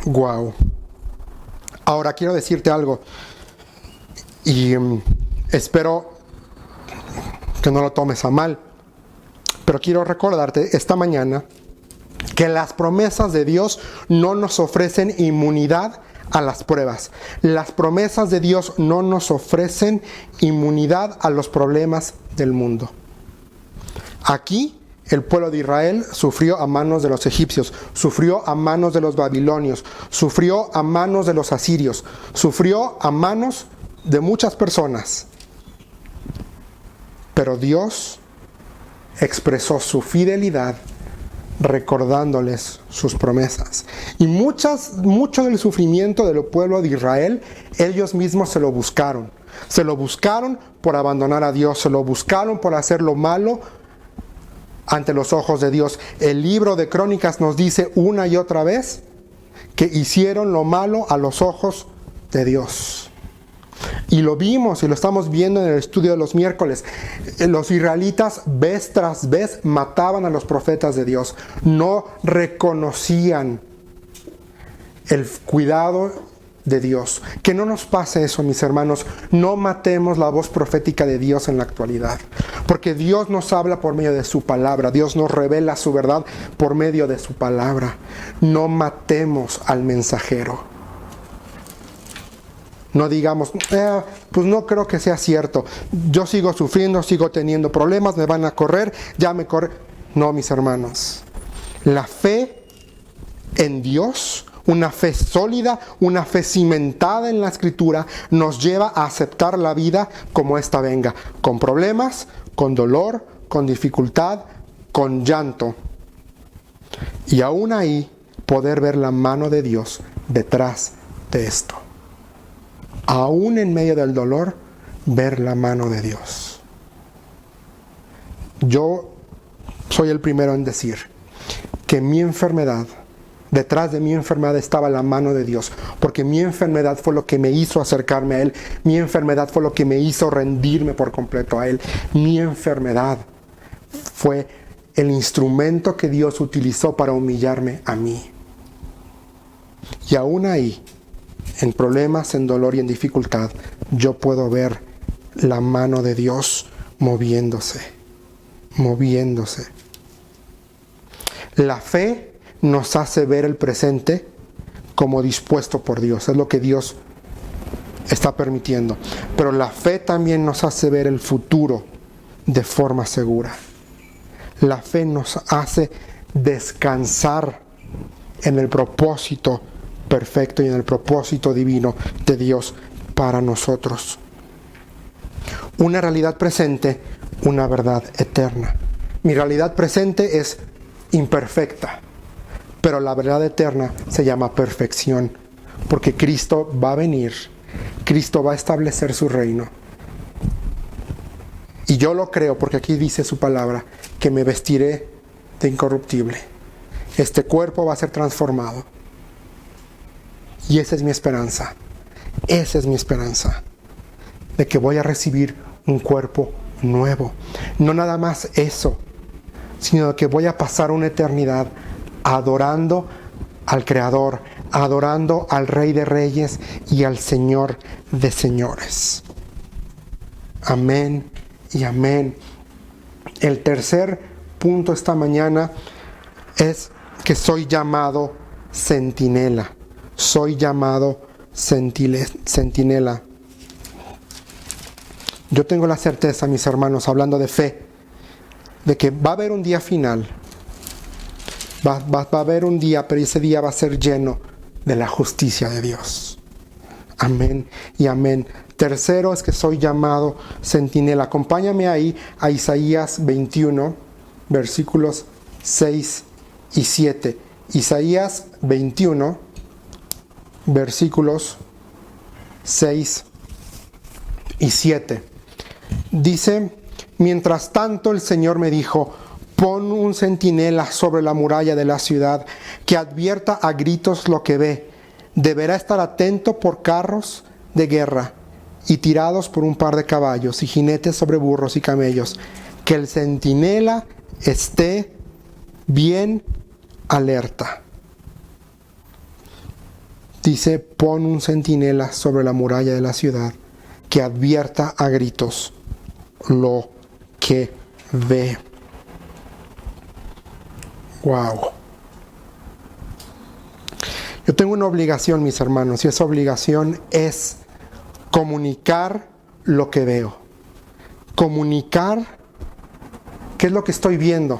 Wow. Ahora quiero decirte algo y espero que no lo tomes a mal, pero quiero recordarte esta mañana que las promesas de Dios no nos ofrecen inmunidad a las pruebas. Las promesas de Dios no nos ofrecen inmunidad a los problemas del mundo. Aquí el pueblo de Israel sufrió a manos de los egipcios, sufrió a manos de los babilonios, sufrió a manos de los asirios, sufrió a manos de muchas personas. Pero Dios expresó su fidelidad recordándoles sus promesas. Y mucho del sufrimiento del pueblo de Israel, ellos mismos se lo buscaron. Se lo buscaron por abandonar a Dios, se lo buscaron por hacer lo malo ante los ojos de Dios. El libro de Crónicas nos dice una y otra vez que hicieron lo malo a los ojos de Dios. Y lo vimos y lo estamos viendo en el estudio de los miércoles. Los israelitas vez tras vez mataban a los profetas de Dios. No reconocían el cuidado de Dios. Que no nos pase eso, mis hermanos. No matemos la voz profética de Dios en la actualidad. Porque Dios nos habla por medio de su palabra. Dios nos revela su verdad por medio de su palabra. No matemos al mensajero. No digamos, pues no creo que sea cierto. Yo sigo sufriendo, sigo teniendo problemas, me van a correr, ya me corre. No, mis hermanos. La fe en Dios, una fe sólida, una fe cimentada en la Escritura, nos lleva a aceptar la vida como ésta venga. Con problemas, con dolor, con dificultad, con llanto. Y aún ahí poder ver la mano de Dios detrás de esto. Aún en medio del dolor, ver la mano de Dios. Yo soy el primero en decir que mi enfermedad, detrás de mi enfermedad estaba la mano de Dios, porque mi enfermedad fue lo que me hizo acercarme a Él, mi enfermedad fue lo que me hizo rendirme por completo a Él, mi enfermedad fue el instrumento que Dios utilizó para humillarme a mí. Y aún ahí, en problemas, en dolor y en dificultad, yo puedo ver la mano de Dios moviéndose. La fe nos hace ver el presente como dispuesto por Dios. Es lo que Dios está permitiendo. Pero la fe también nos hace ver el futuro de forma segura. La fe nos hace descansar en el propósito perfecto y en el propósito divino de Dios para nosotros. Una realidad presente, una verdad eterna. Mi realidad presente es imperfecta, pero la verdad eterna se llama perfección, porque Cristo va a venir, Cristo va a establecer su reino. Y yo lo creo porque aquí dice su palabra, que me vestiré de incorruptible. Este cuerpo va a ser transformado. Y esa es mi esperanza. Esa es mi esperanza. De que voy a recibir un cuerpo nuevo. No nada más eso, sino que voy a pasar una eternidad adorando al Creador, adorando al Rey de Reyes y al Señor de Señores. Amén y amén. El tercer punto esta mañana es que soy llamado centinela. Soy llamado centinela. Yo tengo la certeza, mis hermanos, hablando de fe, de que va a haber un día final. Va a haber un día, pero ese día va a ser lleno de la justicia de Dios. Amén y amén. Tercero es que soy llamado centinela. Acompáñame ahí a Isaías 21, versículos 6 y 7. Isaías 21, versículos 6 y 7. Dice: mientras tanto el Señor me dijo, pon un centinela sobre la muralla de la ciudad, que advierta a gritos lo que ve. Deberá estar atento por carros de guerra y tirados por un par de caballos y jinetes sobre burros y camellos. Que el centinela esté bien alerta. Dice, pon un centinela sobre la muralla de la ciudad, que advierta a gritos lo que ve. Wow. Yo tengo una obligación, mis hermanos, y esa obligación es comunicar lo que veo. Comunicar qué es lo que estoy viendo.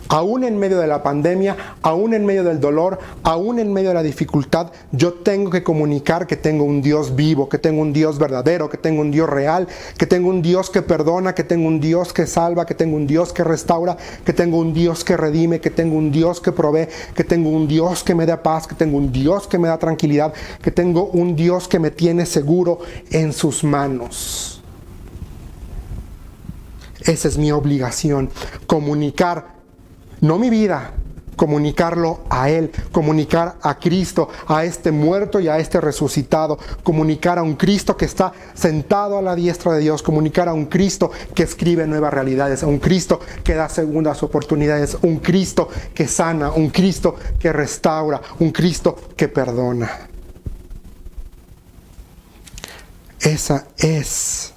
Aún en medio de la pandemia, aún en medio del dolor, aún en medio de la dificultad, yo tengo que comunicar que tengo un Dios vivo, que tengo un Dios verdadero, que tengo un Dios real, que tengo un Dios que perdona, que tengo un Dios que salva, que tengo un Dios que restaura, que tengo un Dios que redime, que tengo un Dios que provee, que tengo un Dios que me da paz, que tengo un Dios que me da tranquilidad, que tengo un Dios que me tiene seguro en sus manos. Esa es mi obligación, comunicar, no mi vida, comunicarlo a Él, comunicar a Cristo, a este muerto y a este resucitado, comunicar a un Cristo que está sentado a la diestra de Dios, comunicar a un Cristo que escribe nuevas realidades, a un Cristo que da segundas oportunidades, un Cristo que sana, un Cristo que restaura, un Cristo que perdona. Esa es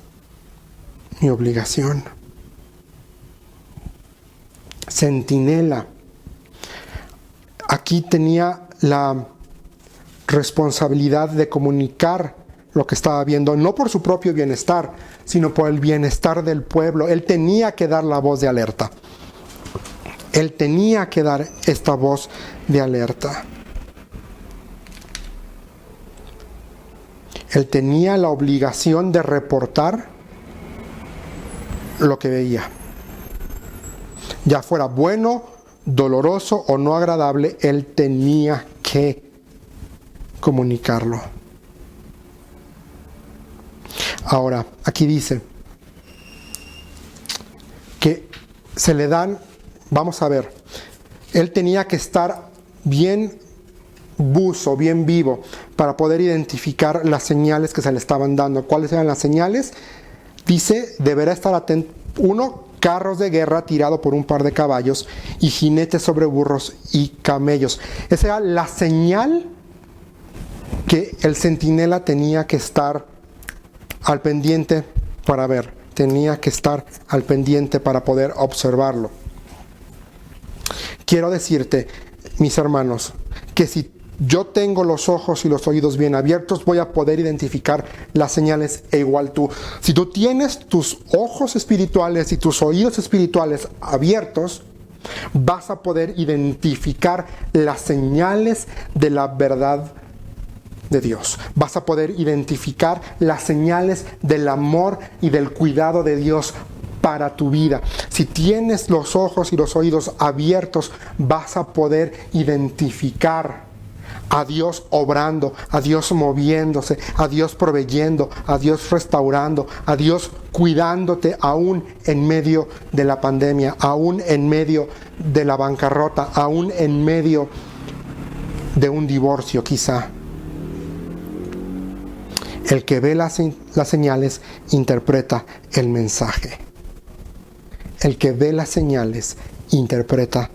mi obligación. Centinela. Aquí tenía la responsabilidad de comunicar lo que estaba viendo, no por su propio bienestar, sino por el bienestar del pueblo. Él tenía que dar la voz de alerta. Él tenía que dar esta voz de alerta. Él tenía la obligación de reportar lo que veía. Ya fuera bueno, doloroso o no agradable, él tenía que comunicarlo. Ahora, aquí dice que se le dan, vamos a ver, él tenía que estar bien buzo, bien vivo, para poder identificar las señales que se le estaban dando. ¿Cuáles eran las señales? Dice, deberá estar atento. 1, carros de guerra tirado por un par de caballos y jinetes sobre burros y camellos. Esa era la señal que el centinela tenía que estar al pendiente para ver. Tenía que estar al pendiente para poder observarlo. Quiero decirte, mis hermanos, que si yo tengo los ojos y los oídos bien abiertos, voy a poder identificar las señales e igual tú. Si tú tienes tus ojos espirituales y tus oídos espirituales abiertos, vas a poder identificar las señales de la verdad de Dios. Vas a poder identificar las señales del amor y del cuidado de Dios para tu vida. Si tienes los ojos y los oídos abiertos, vas a poder identificar a Dios obrando, a Dios moviéndose, a Dios proveyendo, a Dios restaurando, a Dios cuidándote aún en medio de la pandemia, aún en medio de la bancarrota, aún en medio de un divorcio quizá. El que ve las señales interpreta el mensaje. El que ve las señales interpreta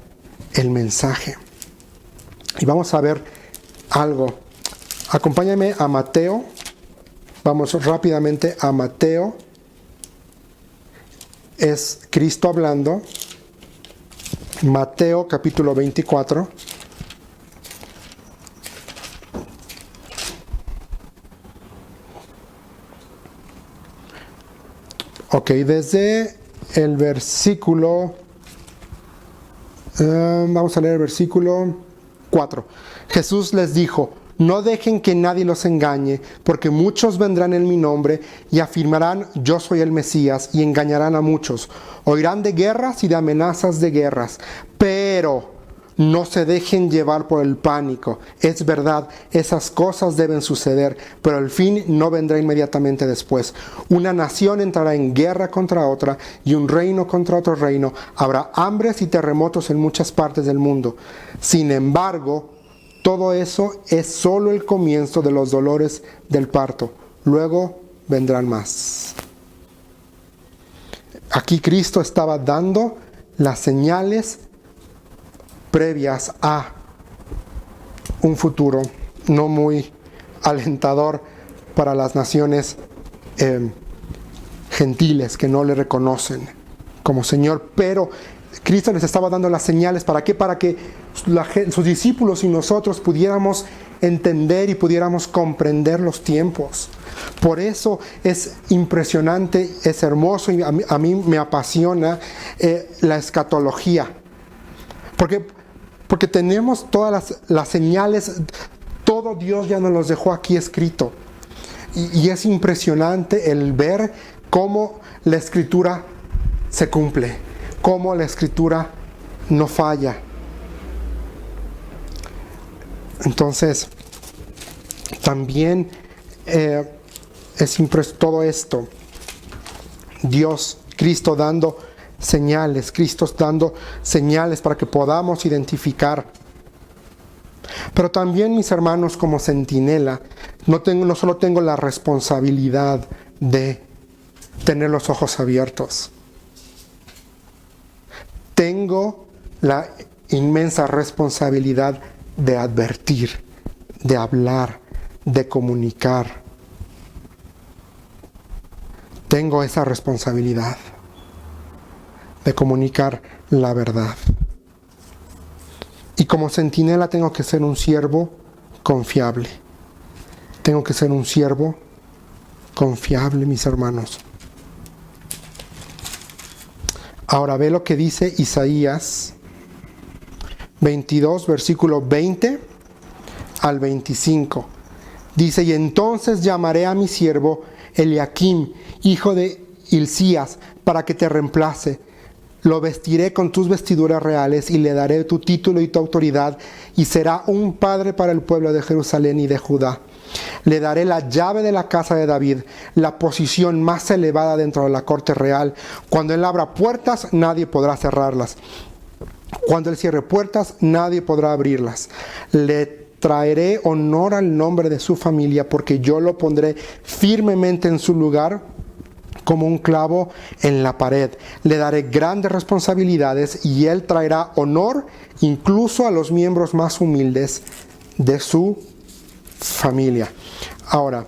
el mensaje. Y vamos a ver algo. Acompáñame a Mateo. Vamos rápidamente a Mateo. Es Cristo hablando. Mateo capítulo 24. Ok, desde el versículo, vamos a leer el versículo 4. Jesús les dijo: no dejen que nadie los engañe, porque muchos vendrán en mi nombre y afirmarán: yo soy el Mesías, y engañarán a muchos. Oirán de guerras y de amenazas de guerras, pero no se dejen llevar por el pánico. Es verdad, esas cosas deben suceder, pero el fin no vendrá inmediatamente después. Una nación entrará en guerra contra otra y un reino contra otro reino. Habrá hambres y terremotos en muchas partes del mundo. Sin embargo, todo eso es solo el comienzo de los dolores del parto. Luego vendrán más. Aquí Cristo estaba dando las señales previas a un futuro no muy alentador para las naciones gentiles que no le reconocen como Señor. Pero Cristo les estaba dando las señales. ¿Para qué? Para que sus discípulos y nosotros pudiéramos entender y pudiéramos comprender los tiempos. Por eso es impresionante, es hermoso y a mí me apasiona la escatología. Porque tenemos todas las señales, todo Dios ya nos los dejó aquí escrito. Y es impresionante el ver cómo la Escritura se cumple, cómo la Escritura no falla. Entonces, también es impresionante todo esto. Dios, Cristo dando señales para que podamos identificar. Pero también, mis hermanos, como centinela, no solo tengo la responsabilidad de tener los ojos abiertos. Tengo la inmensa responsabilidad de advertir, de hablar, de comunicar. Tengo esa responsabilidad de comunicar la verdad. Y como centinela tengo que ser un siervo confiable. Tengo que ser un siervo confiable, mis hermanos. Ahora ve lo que dice Isaías 22, versículo 20 al 25. Dice: y entonces llamaré a mi siervo Eliaquim, hijo de Hilcías, para que te reemplace. Lo vestiré con tus vestiduras reales y le daré tu título y tu autoridad, y será un padre para el pueblo de Jerusalén y de Judá. Le daré la llave de la casa de David, la posición más elevada dentro de la corte real. Cuando él abra puertas, nadie podrá cerrarlas. Cuando él cierre puertas, nadie podrá abrirlas. Le traeré honor al nombre de su familia, porque yo lo pondré firmemente en su lugar como un clavo en la pared. Le daré grandes responsabilidades y él traerá honor incluso a los miembros más humildes de su familia. Ahora,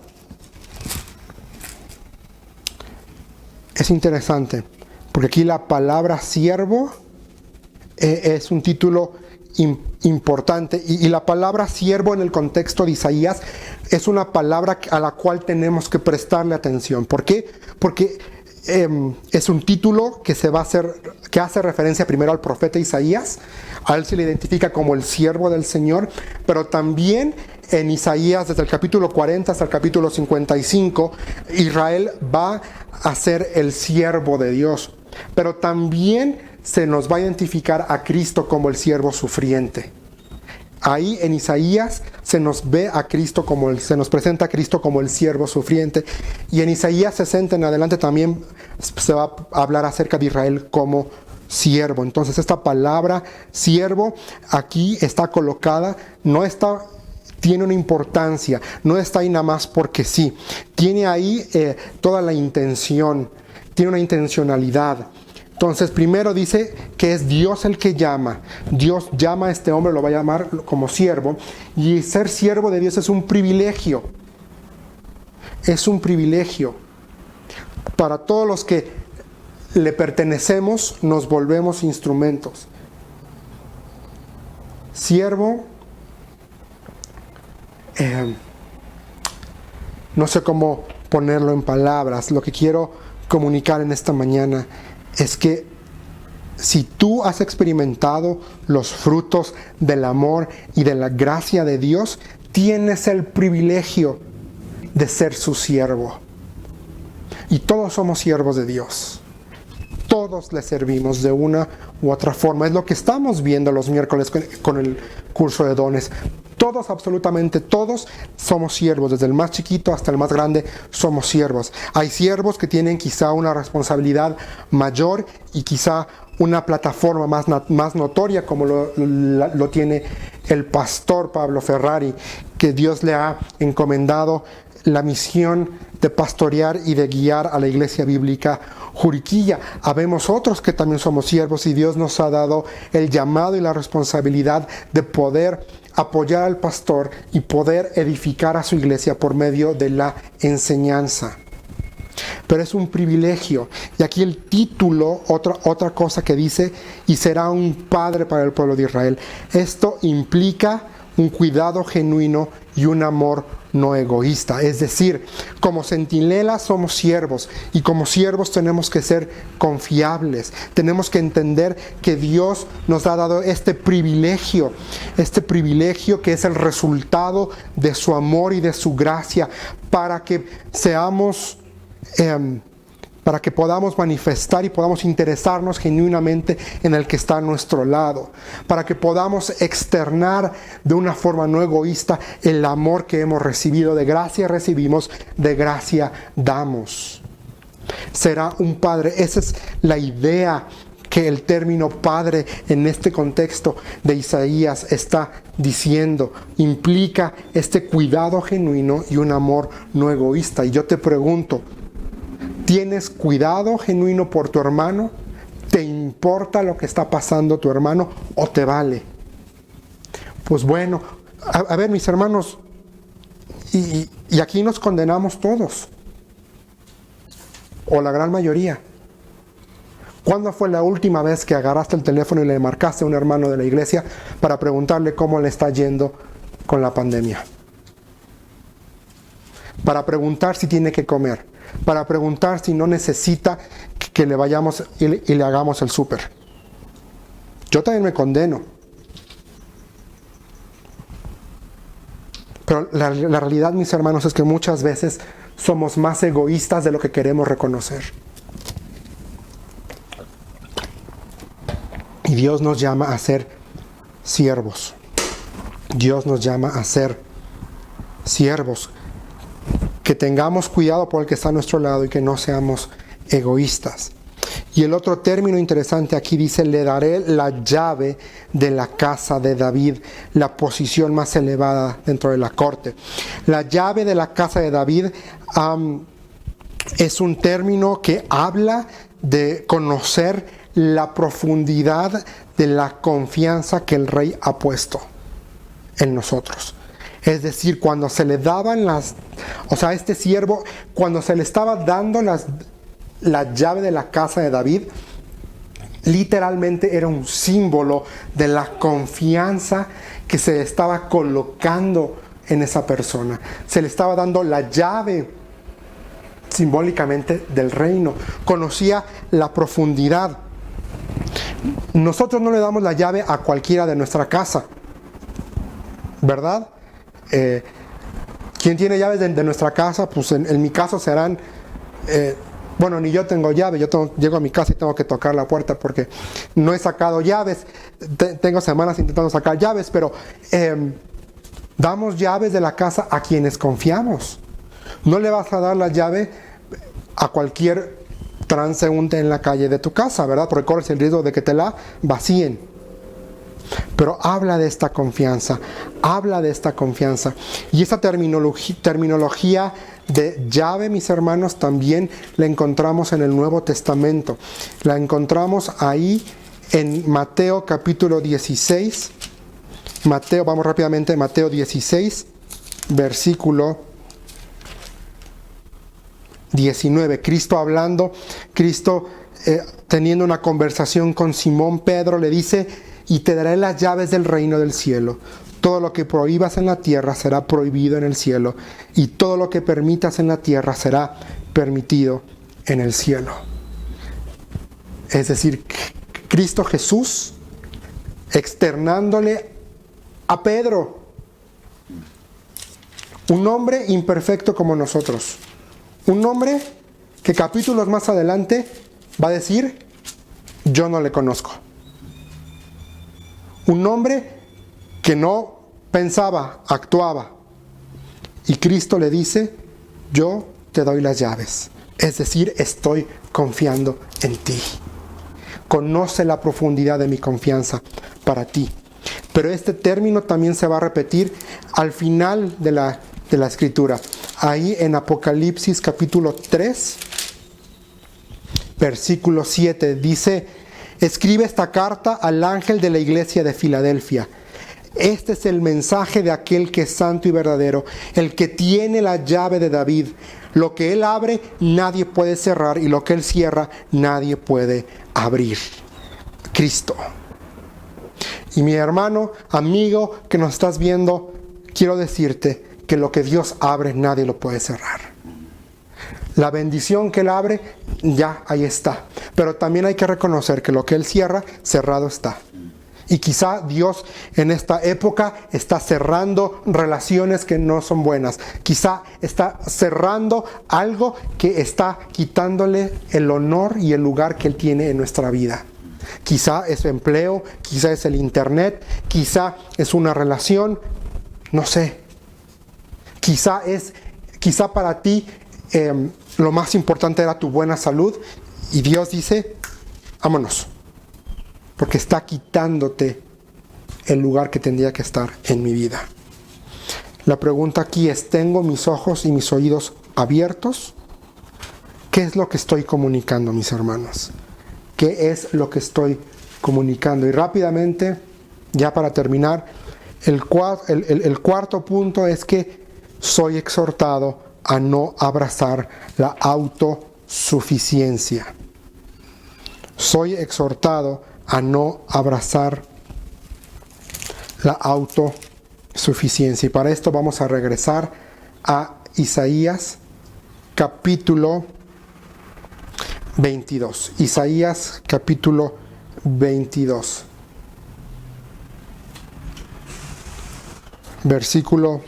es interesante, porque aquí la palabra siervo es un título importante, y la palabra siervo en el contexto de Isaías es una palabra a la cual tenemos que prestarle atención. ¿Por qué? Porque es un título que hace referencia primero al profeta Isaías. A él se le identifica como el siervo del Señor, pero también en Isaías, desde el capítulo 40 hasta el capítulo 55, Israel va a ser el siervo de Dios. Pero también se nos va a identificar a Cristo como el siervo sufriente. Ahí en Isaías se nos presenta a Cristo como el siervo sufriente. Y en Isaías 60 en adelante también se va a hablar acerca de Israel como siervo. Entonces esta palabra siervo aquí está colocada, tiene una importancia, no está ahí nada más porque sí. Tiene ahí toda la intención, tiene una intencionalidad. Entonces, primero dice que es Dios el que llama. Dios llama a este hombre, lo va a llamar como siervo. Y ser siervo de Dios es un privilegio. Es un privilegio. Para todos los que le pertenecemos, nos volvemos instrumentos. Siervo, no sé cómo ponerlo en palabras. Lo que quiero comunicar en esta mañana es que si tú has experimentado los frutos del amor y de la gracia de Dios, tienes el privilegio de ser su siervo. Y todos somos siervos de Dios. Todos le servimos de una u otra forma. Es lo que estamos viendo los miércoles con el curso de dones. Todos, absolutamente todos, somos siervos. Desde el más chiquito hasta el más grande somos siervos. Hay siervos que tienen quizá una responsabilidad mayor y quizá una plataforma más notoria, como lo tiene el pastor Pablo Ferrari, que Dios le ha encomendado la misión de pastorear y de guiar a la Iglesia Bíblica Juriquilla. Habemos otros que también somos siervos y Dios nos ha dado el llamado y la responsabilidad de poder apoyar al pastor y poder edificar a su iglesia por medio de la enseñanza. Pero es un privilegio. Y aquí el título, otra cosa que dice: y será un padre para el pueblo de Israel. Esto implica un cuidado genuino y un amor no egoísta. Es decir, como centinelas somos siervos y como siervos tenemos que ser confiables. Tenemos que entender que Dios nos ha dado este privilegio que es el resultado de su amor y de su gracia para que seamos... para que podamos manifestar y podamos interesarnos genuinamente en el que está a nuestro lado, para que podamos externar de una forma no egoísta el amor que hemos recibido. De gracia recibimos, de gracia damos. Será un padre. Esa es la idea que el término padre en este contexto de Isaías está diciendo. Implica este cuidado genuino y un amor no egoísta. Y yo te pregunto, ¿tienes cuidado genuino por tu hermano? ¿Te importa lo que está pasando tu hermano o te vale? Pues bueno, a ver mis hermanos, y aquí nos condenamos todos, o la gran mayoría. ¿Cuándo fue la última vez que agarraste el teléfono y le marcaste a un hermano de la iglesia para preguntarle cómo le está yendo con la pandemia? Para preguntar si tiene que comer, para preguntar si no necesita que le vayamos y le hagamos el súper. Yo también me condeno. Pero la realidad, mis hermanos, es que muchas veces somos más egoístas de lo que queremos reconocer. Y Dios nos llama a ser siervos. Dios nos llama a ser siervos. Que tengamos cuidado por el que está a nuestro lado y que no seamos egoístas. Y el otro término interesante aquí dice: le daré la llave de la casa de David, la posición más elevada dentro de la corte. La llave de la casa de David es un término que habla de conocer la profundidad de la confianza que el rey ha puesto en nosotros. Es decir, cuando se le daban este siervo, cuando se le estaba dando la llave de la casa de David, literalmente era un símbolo de la confianza que se estaba colocando en esa persona. Se le estaba dando la llave simbólicamente del reino. Conocía la profundidad. Nosotros no le damos la llave a cualquiera de nuestra casa, ¿verdad? ¿Quién tiene llaves de nuestra casa? Pues en mi caso serán... bueno, ni yo tengo llave. Llego a mi casa y tengo que tocar la puerta porque no he sacado llaves. Tengo semanas intentando sacar llaves, pero damos llaves de la casa a quienes confiamos. No le vas a dar la llave a cualquier transeúnte en la calle de tu casa, ¿verdad? Porque corres el riesgo de que te la vacíen. Pero habla de esta confianza, Y esta terminología de llave, mis hermanos, también la encontramos en el Nuevo Testamento. La encontramos ahí en Mateo capítulo 16. Vamos rápidamente, Mateo 16, versículo 19. Cristo hablando, teniendo una conversación con Simón Pedro, le dice: y te daré las llaves del reino del cielo. Todo lo que prohíbas en la tierra será prohibido en el cielo, y todo lo que permitas en la tierra será permitido en el cielo. Es decir, Cristo Jesús externándole a Pedro, un hombre imperfecto como nosotros, un hombre que capítulos más adelante va a decir: yo no le conozco. Un hombre que no pensaba, actuaba. Y Cristo le dice: yo te doy las llaves. Es decir, estoy confiando en ti. Conoce la profundidad de mi confianza para ti. Pero este término también se va a repetir al final de la escritura. Ahí en Apocalipsis capítulo 3, versículo 7, dice: escribe esta carta al ángel de la iglesia de Filadelfia. Este es el mensaje de aquel que es santo y verdadero, el que tiene la llave de David. Lo que él abre, nadie puede cerrar, y lo que él cierra, nadie puede abrir. Cristo. Y mi hermano, amigo que nos estás viendo, quiero decirte que lo que Dios abre nadie lo puede cerrar. La bendición que Él abre, ya ahí está. Pero también hay que reconocer que lo que Él cierra, cerrado está. Y quizá Dios en esta época está cerrando relaciones que no son buenas. Quizá está cerrando algo que está quitándole el honor y el lugar que Él tiene en nuestra vida. Quizá es empleo, quizá es el internet, quizá es una relación, no sé. Quizá para ti lo más importante era tu buena salud y Dios dice, vámonos. Porque está quitándote el lugar que tendría que estar en mi vida. La pregunta aquí es, ¿tengo mis ojos y mis oídos abiertos? ¿Qué es lo que estoy comunicando, mis hermanos? ¿Qué es lo que estoy comunicando? Y rápidamente, ya para terminar, el cuarto punto es que soy exhortado a no abrazar la autosuficiencia. Soy exhortado a no abrazar la autosuficiencia. Y para esto vamos a regresar a Isaías capítulo 22. Isaías capítulo 22. Versículo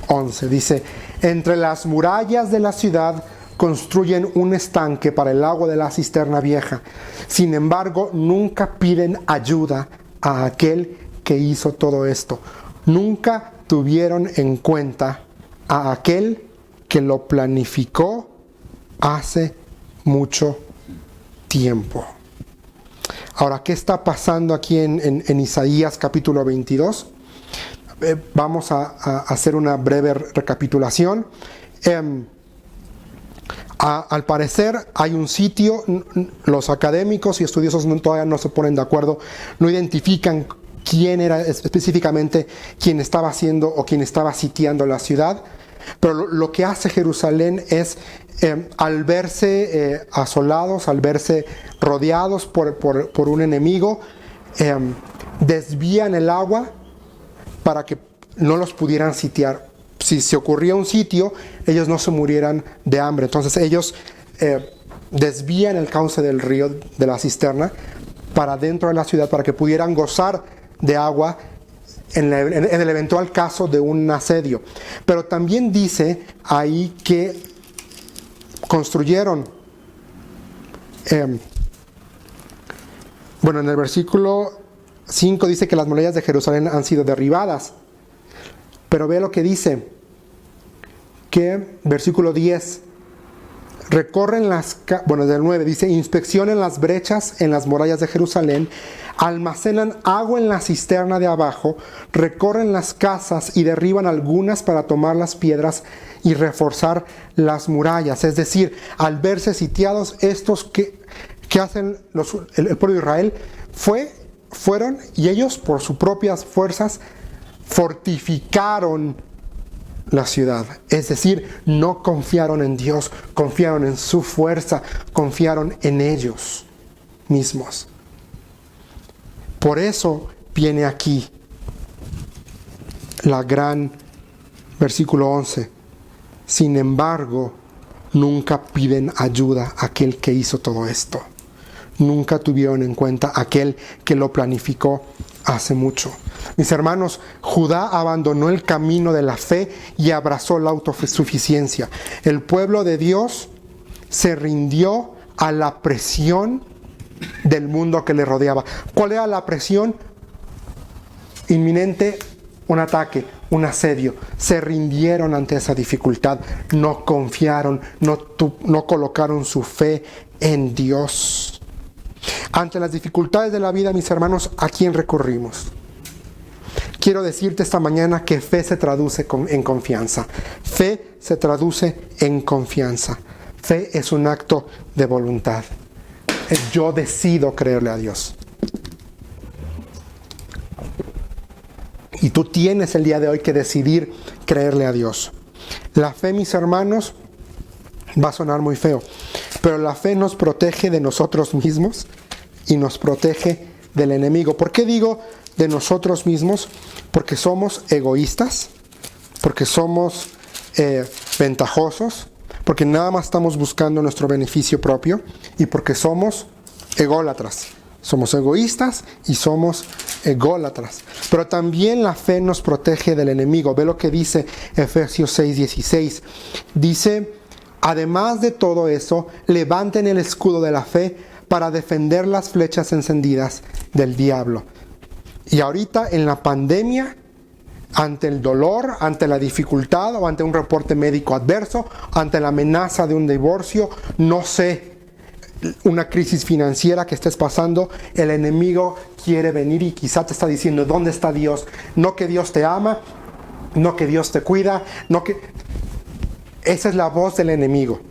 11. Dice, entre las murallas de la ciudad construyen un estanque para el agua de la cisterna vieja. Sin embargo, nunca piden ayuda a aquel que hizo todo esto. Nunca tuvieron en cuenta a aquel que lo planificó hace mucho tiempo. Ahora, ¿qué está pasando aquí en Isaías capítulo 22? Vamos a hacer una breve recapitulación. Al parecer hay un sitio, los académicos y estudiosos todavía no se ponen de acuerdo, no identifican quién era específicamente quien estaba haciendo o quien estaba sitiando la ciudad, pero lo que hace Jerusalén es, al verse asolados, al verse rodeados por un enemigo, desvían el agua para que no los pudieran sitiar. Si se ocurría un sitio, ellos no se murieran de hambre. Entonces ellos desvían el cauce del río de la cisterna para dentro de la ciudad, para que pudieran gozar de agua en el eventual caso de un asedio. Pero también dice ahí que construyeron, en el versículo 5 dice que las murallas de Jerusalén han sido derribadas. Pero ve lo que dice, que versículo 10, recorren del 9 dice, inspeccionen las brechas en las murallas de Jerusalén, almacenan agua en la cisterna de abajo, recorren las casas y derriban algunas para tomar las piedras y reforzar las murallas. Es decir, al verse sitiados, estos que hacen el pueblo de Israel, fueron y ellos por sus propias fuerzas fortificaron la ciudad. Es decir, no confiaron en Dios, confiaron en su fuerza, confiaron en ellos mismos. Por eso viene aquí la gran versículo 11. Sin embargo, nunca piden ayuda a aquel que hizo todo esto. Nunca tuvieron en cuenta a aquel que lo planificó hace mucho. Mis hermanos, Judá abandonó el camino de la fe y abrazó la autosuficiencia. El pueblo de Dios se rindió a la presión del mundo que le rodeaba. ¿Cuál era la presión? Inminente, un ataque, un asedio. Se rindieron ante esa dificultad. No confiaron, no colocaron su fe en Dios. Ante las dificultades de la vida, mis hermanos, ¿a quién recurrimos? Quiero decirte esta mañana que fe se traduce en confianza. Fe se traduce en confianza. Fe es un acto de voluntad. Yo decido creerle a Dios. Y tú tienes el día de hoy que decidir creerle a Dios. La fe, mis hermanos, va a sonar muy feo, pero la fe nos protege de nosotros mismos y nos protege del enemigo. ¿Por qué digo de nosotros mismos? Porque somos egoístas, porque somos ventajosos, porque nada más estamos buscando nuestro beneficio propio y porque somos ególatras. Somos egoístas y somos ególatras. Pero también la fe nos protege del enemigo. Ve lo que dice Efesios 6:16. Dice, además de todo eso, levanten el escudo de la fe para defender las flechas encendidas del diablo. Y ahorita en la pandemia, ante el dolor, ante la dificultad o ante un reporte médico adverso, ante la amenaza de un divorcio, no sé, una crisis financiera que estés pasando, el enemigo quiere venir y quizá te está diciendo, ¿dónde está Dios? No que Dios te ama, no que Dios te cuida, no que... Esa es la voz del enemigo.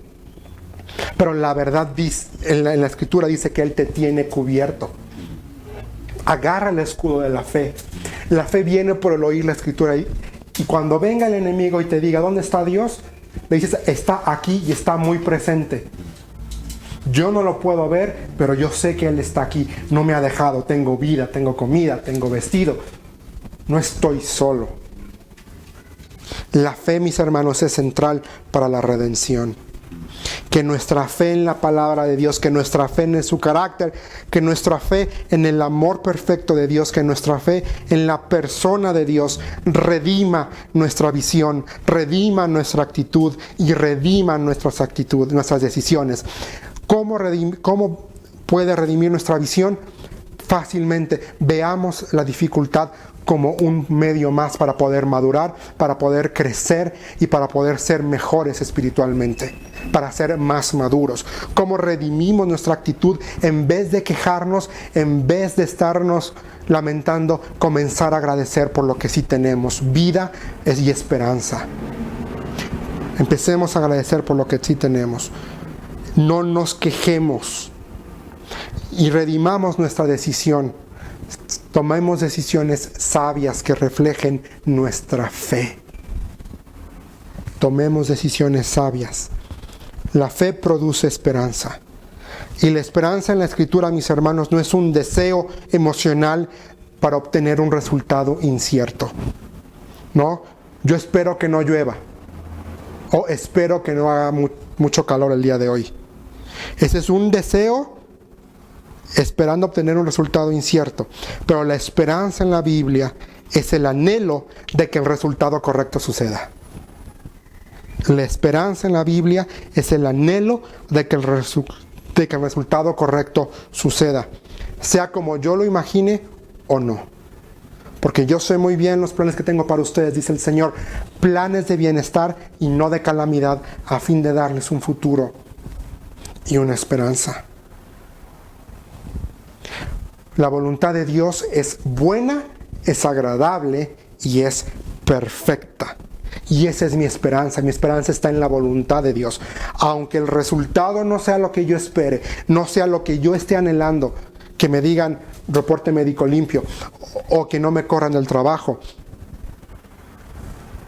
Pero la verdad en la Escritura dice que Él te tiene cubierto. Agarra el escudo de la fe. La fe viene por el oír la Escritura. Y cuando venga el enemigo y te diga, ¿dónde está Dios? Le dices, está aquí y está muy presente. Yo no lo puedo ver, pero yo sé que Él está aquí. No me ha dejado. Tengo vida, tengo comida, tengo vestido. No estoy solo. La fe, mis hermanos, es central para la redención. Que nuestra fe en la palabra de Dios, que nuestra fe en su carácter, que nuestra fe en el amor perfecto de Dios, que nuestra fe en la persona de Dios redima nuestra visión, redima nuestra actitud y redima nuestras actitudes, nuestras decisiones. ¿Cómo puede redimir nuestra visión? Fácilmente. Veamos la dificultad como un medio más para poder madurar, para poder crecer y para poder ser mejores espiritualmente, para ser más maduros. ¿Cómo redimimos nuestra actitud? En vez de quejarnos, en vez de estarnos lamentando, comenzar a agradecer por lo que sí tenemos, vida y esperanza. Empecemos a agradecer por lo que sí tenemos. No nos quejemos y redimamos nuestra decisión. Tomemos decisiones sabias que reflejen nuestra fe. Tomemos decisiones sabias. La fe produce esperanza. Y la esperanza en la Escritura, mis hermanos, no es un deseo emocional para obtener un resultado incierto. No, yo espero que no llueva. O espero que no haga mucho calor el día de hoy. Ese es un deseo esperando obtener un resultado incierto. Pero la esperanza en la Biblia es el anhelo de que el resultado correcto suceda. La esperanza en la Biblia es el anhelo de que el resultado correcto suceda. Sea como yo lo imagine o no. Porque yo sé muy bien los planes que tengo para ustedes, dice el Señor. Planes de bienestar y no de calamidad, a fin de darles un futuro y una esperanza. La voluntad de Dios es buena, es agradable y es perfecta. Y esa es mi esperanza. Mi esperanza está en la voluntad de Dios. Aunque el resultado no sea lo que yo espere, no sea lo que yo esté anhelando, que me digan reporte médico limpio o que no me corran del trabajo.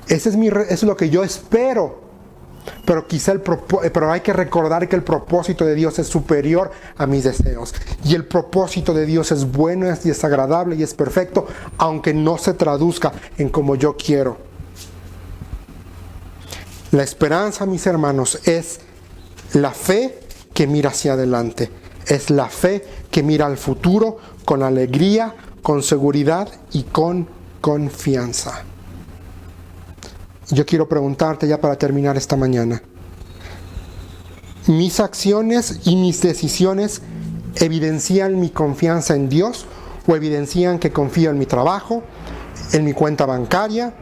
Eso es lo que yo espero. Pero hay que recordar que el propósito de Dios es superior a mis deseos. Y el propósito de Dios es bueno y es agradable y es perfecto, aunque no se traduzca en como yo quiero. La esperanza, mis hermanos, es la fe que mira hacia adelante. Es la fe que mira al futuro con alegría, con seguridad y con confianza. Yo quiero preguntarte ya para terminar esta mañana. ¿Mis acciones y mis decisiones evidencian mi confianza en Dios o evidencian que confío en mi trabajo, en mi cuenta bancaria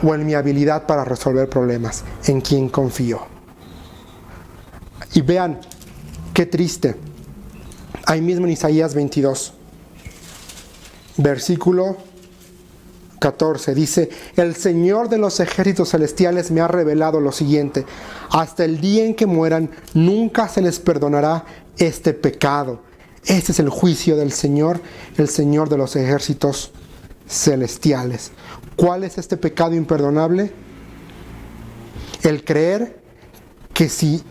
o en mi habilidad para resolver problemas? ¿En quién confío? Y vean, qué triste. Ahí mismo en Isaías 22, versículo 14, dice: el Señor de los ejércitos celestiales me ha revelado lo siguiente: hasta el día en que mueran, nunca se les perdonará este pecado. Este es el juicio del Señor, el Señor de los ejércitos celestiales. ¿Cuál es este pecado imperdonable? El creer que si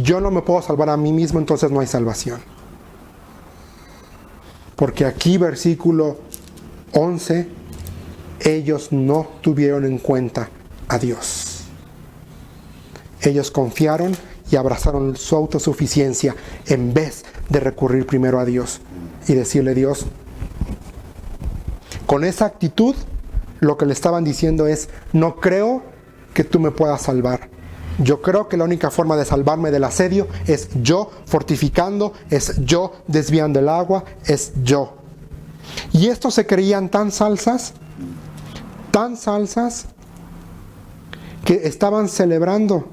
yo no me puedo salvar a mí mismo, entonces no hay salvación. Porque aquí, versículo 11, ellos no tuvieron en cuenta a Dios. Ellos confiaron y abrazaron su autosuficiencia en vez de recurrir primero a Dios y decirle: Dios, con esa actitud lo que le estaban diciendo es: no creo que tú me puedas salvar. Yo creo que la única forma de salvarme del asedio es yo fortificando, es yo desviando el agua, es yo. Y estos se creían tan salsas, que estaban celebrando,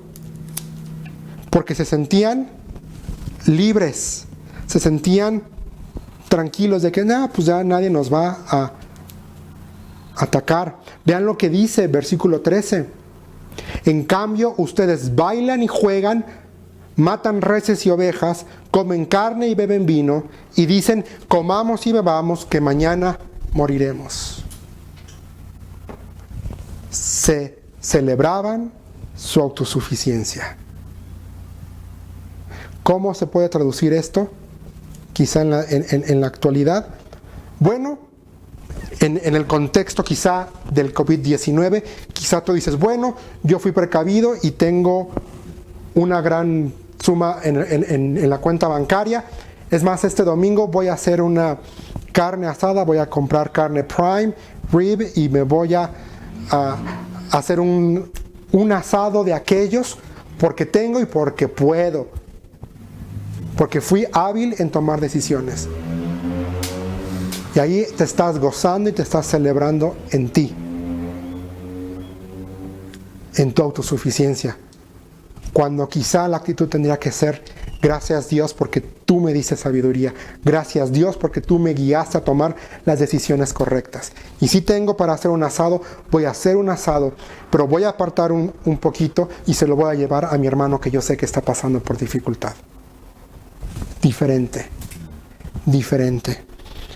porque se sentían libres, se sentían tranquilos de que pues ya nadie nos va a atacar. Vean lo que dice versículo 13. En cambio, ustedes bailan y juegan, matan reses y ovejas, comen carne y beben vino, y dicen: comamos y bebamos, que mañana moriremos. Se celebraban su autosuficiencia. ¿Cómo se puede traducir esto? Quizá en la actualidad. Bueno, en el contexto quizá del COVID-19, quizá tú dices: bueno, yo fui precavido y tengo una gran suma en la cuenta bancaria. Es más, este domingo voy a hacer una carne asada, voy a comprar carne prime, rib, y me voy a hacer un asado de aquellos porque tengo y porque puedo. Porque fui hábil en tomar decisiones. Y ahí te estás gozando y te estás celebrando en ti, en tu autosuficiencia. Cuando quizá la actitud tendría que ser: gracias Dios porque tú me diste sabiduría. Gracias Dios porque tú me guiaste a tomar las decisiones correctas. Y si tengo para hacer un asado, voy a hacer un asado, pero voy a apartar un poquito y se lo voy a llevar a mi hermano que yo sé que está pasando por dificultad. Diferente.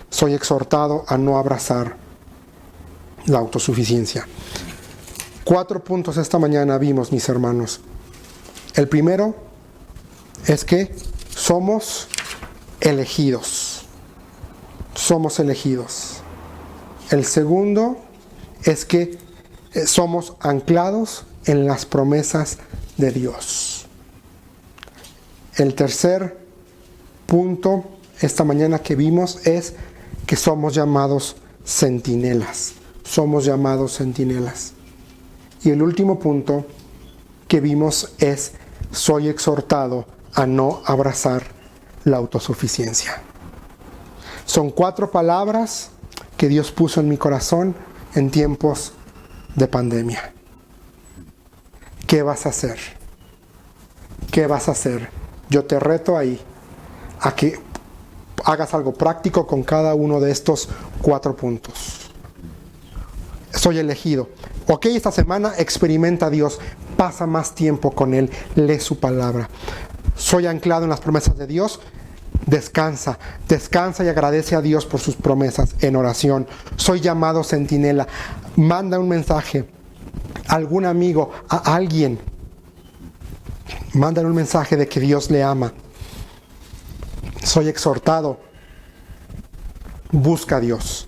Soy exhortado a no abrazar la autosuficiencia. 4 puntos esta mañana vimos, mis hermanos. El primero es que somos elegidos. Somos elegidos. El segundo es que somos anclados en las promesas de Dios. El tercer punto esta mañana que vimos es que somos llamados centinelas. Somos llamados centinelas. Y el último punto que vimos es: soy exhortado a no abrazar la autosuficiencia. Son 4 palabras que Dios puso en mi corazón en tiempos de pandemia. ¿Qué vas a hacer? ¿Qué vas a hacer? Yo te reto ahí a que hagas algo práctico con cada uno de estos 4 puntos. Soy elegido. Ok, esta semana experimenta a Dios, pasa más tiempo con Él, lee su palabra. Soy anclado en las promesas de Dios. Descansa y agradece a Dios por sus promesas en oración. Soy llamado centinela. Manda un mensaje a algún amigo, a alguien. Mándale un mensaje de que Dios le ama. Soy exhortado. Busca a Dios.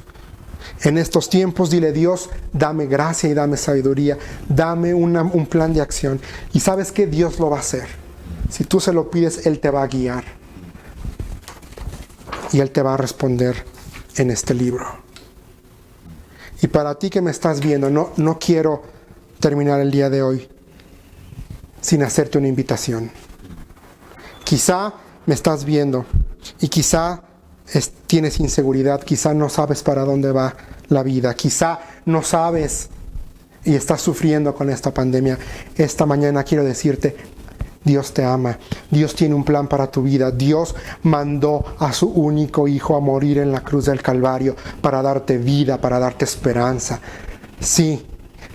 En estos tiempos dile: Dios, dame gracia y dame sabiduría. Dame un plan de acción. Y sabes que Dios lo va a hacer. Si tú se lo pides, Él te va a guiar. Y Él te va a responder en este libro. Y para ti que me estás viendo, no quiero terminar el día de hoy sin hacerte una invitación. Quizá me estás viendo y quizá tienes inseguridad, quizá no sabes para dónde va la vida, quizá no sabes y estás sufriendo con esta pandemia. Esta mañana quiero decirte: Dios te ama, Dios tiene un plan para tu vida. Dios mandó a su único Hijo a morir en la cruz del Calvario para darte vida, para darte esperanza. Sí,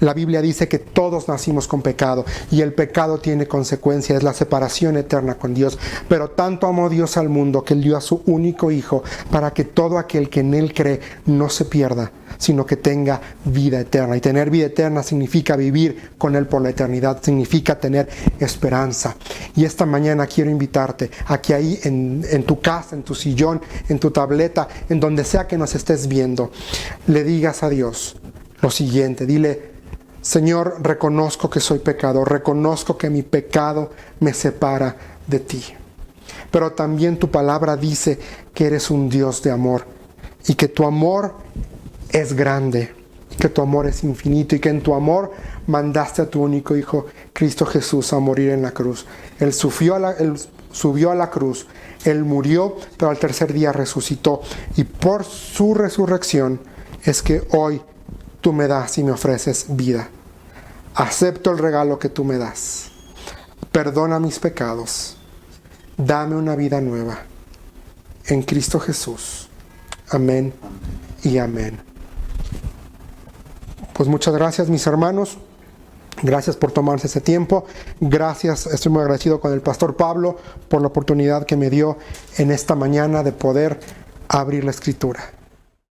la Biblia dice que todos nacimos con pecado y el pecado tiene consecuencias, es la separación eterna con Dios. Pero tanto amó Dios al mundo que Él dio a su único Hijo para que todo aquel que en Él cree no se pierda, sino que tenga vida eterna. Y tener vida eterna significa vivir con Él por la eternidad, significa tener esperanza. Y esta mañana quiero invitarte a que ahí en tu casa, en tu sillón, en tu tableta, en donde sea que nos estés viendo, le digas a Dios: lo siguiente. Dile: Señor, reconozco que soy pecador, reconozco que mi pecado me separa de ti. Pero también tu palabra dice que eres un Dios de amor y que tu amor es grande, que tu amor es infinito y que en tu amor mandaste a tu único Hijo, Cristo Jesús, a morir en la cruz. Él subió a la cruz, Él murió, pero al tercer día resucitó. Y por su resurrección es que hoy tú me das y me ofreces vida. Acepto el regalo que tú me das. Perdona mis pecados. Dame una vida nueva. En Cristo Jesús. Amén y amén. Pues muchas gracias, mis hermanos. Gracias por tomarse ese tiempo. Gracias, estoy muy agradecido con el pastor Pablo por la oportunidad que me dio en esta mañana de poder abrir la Escritura.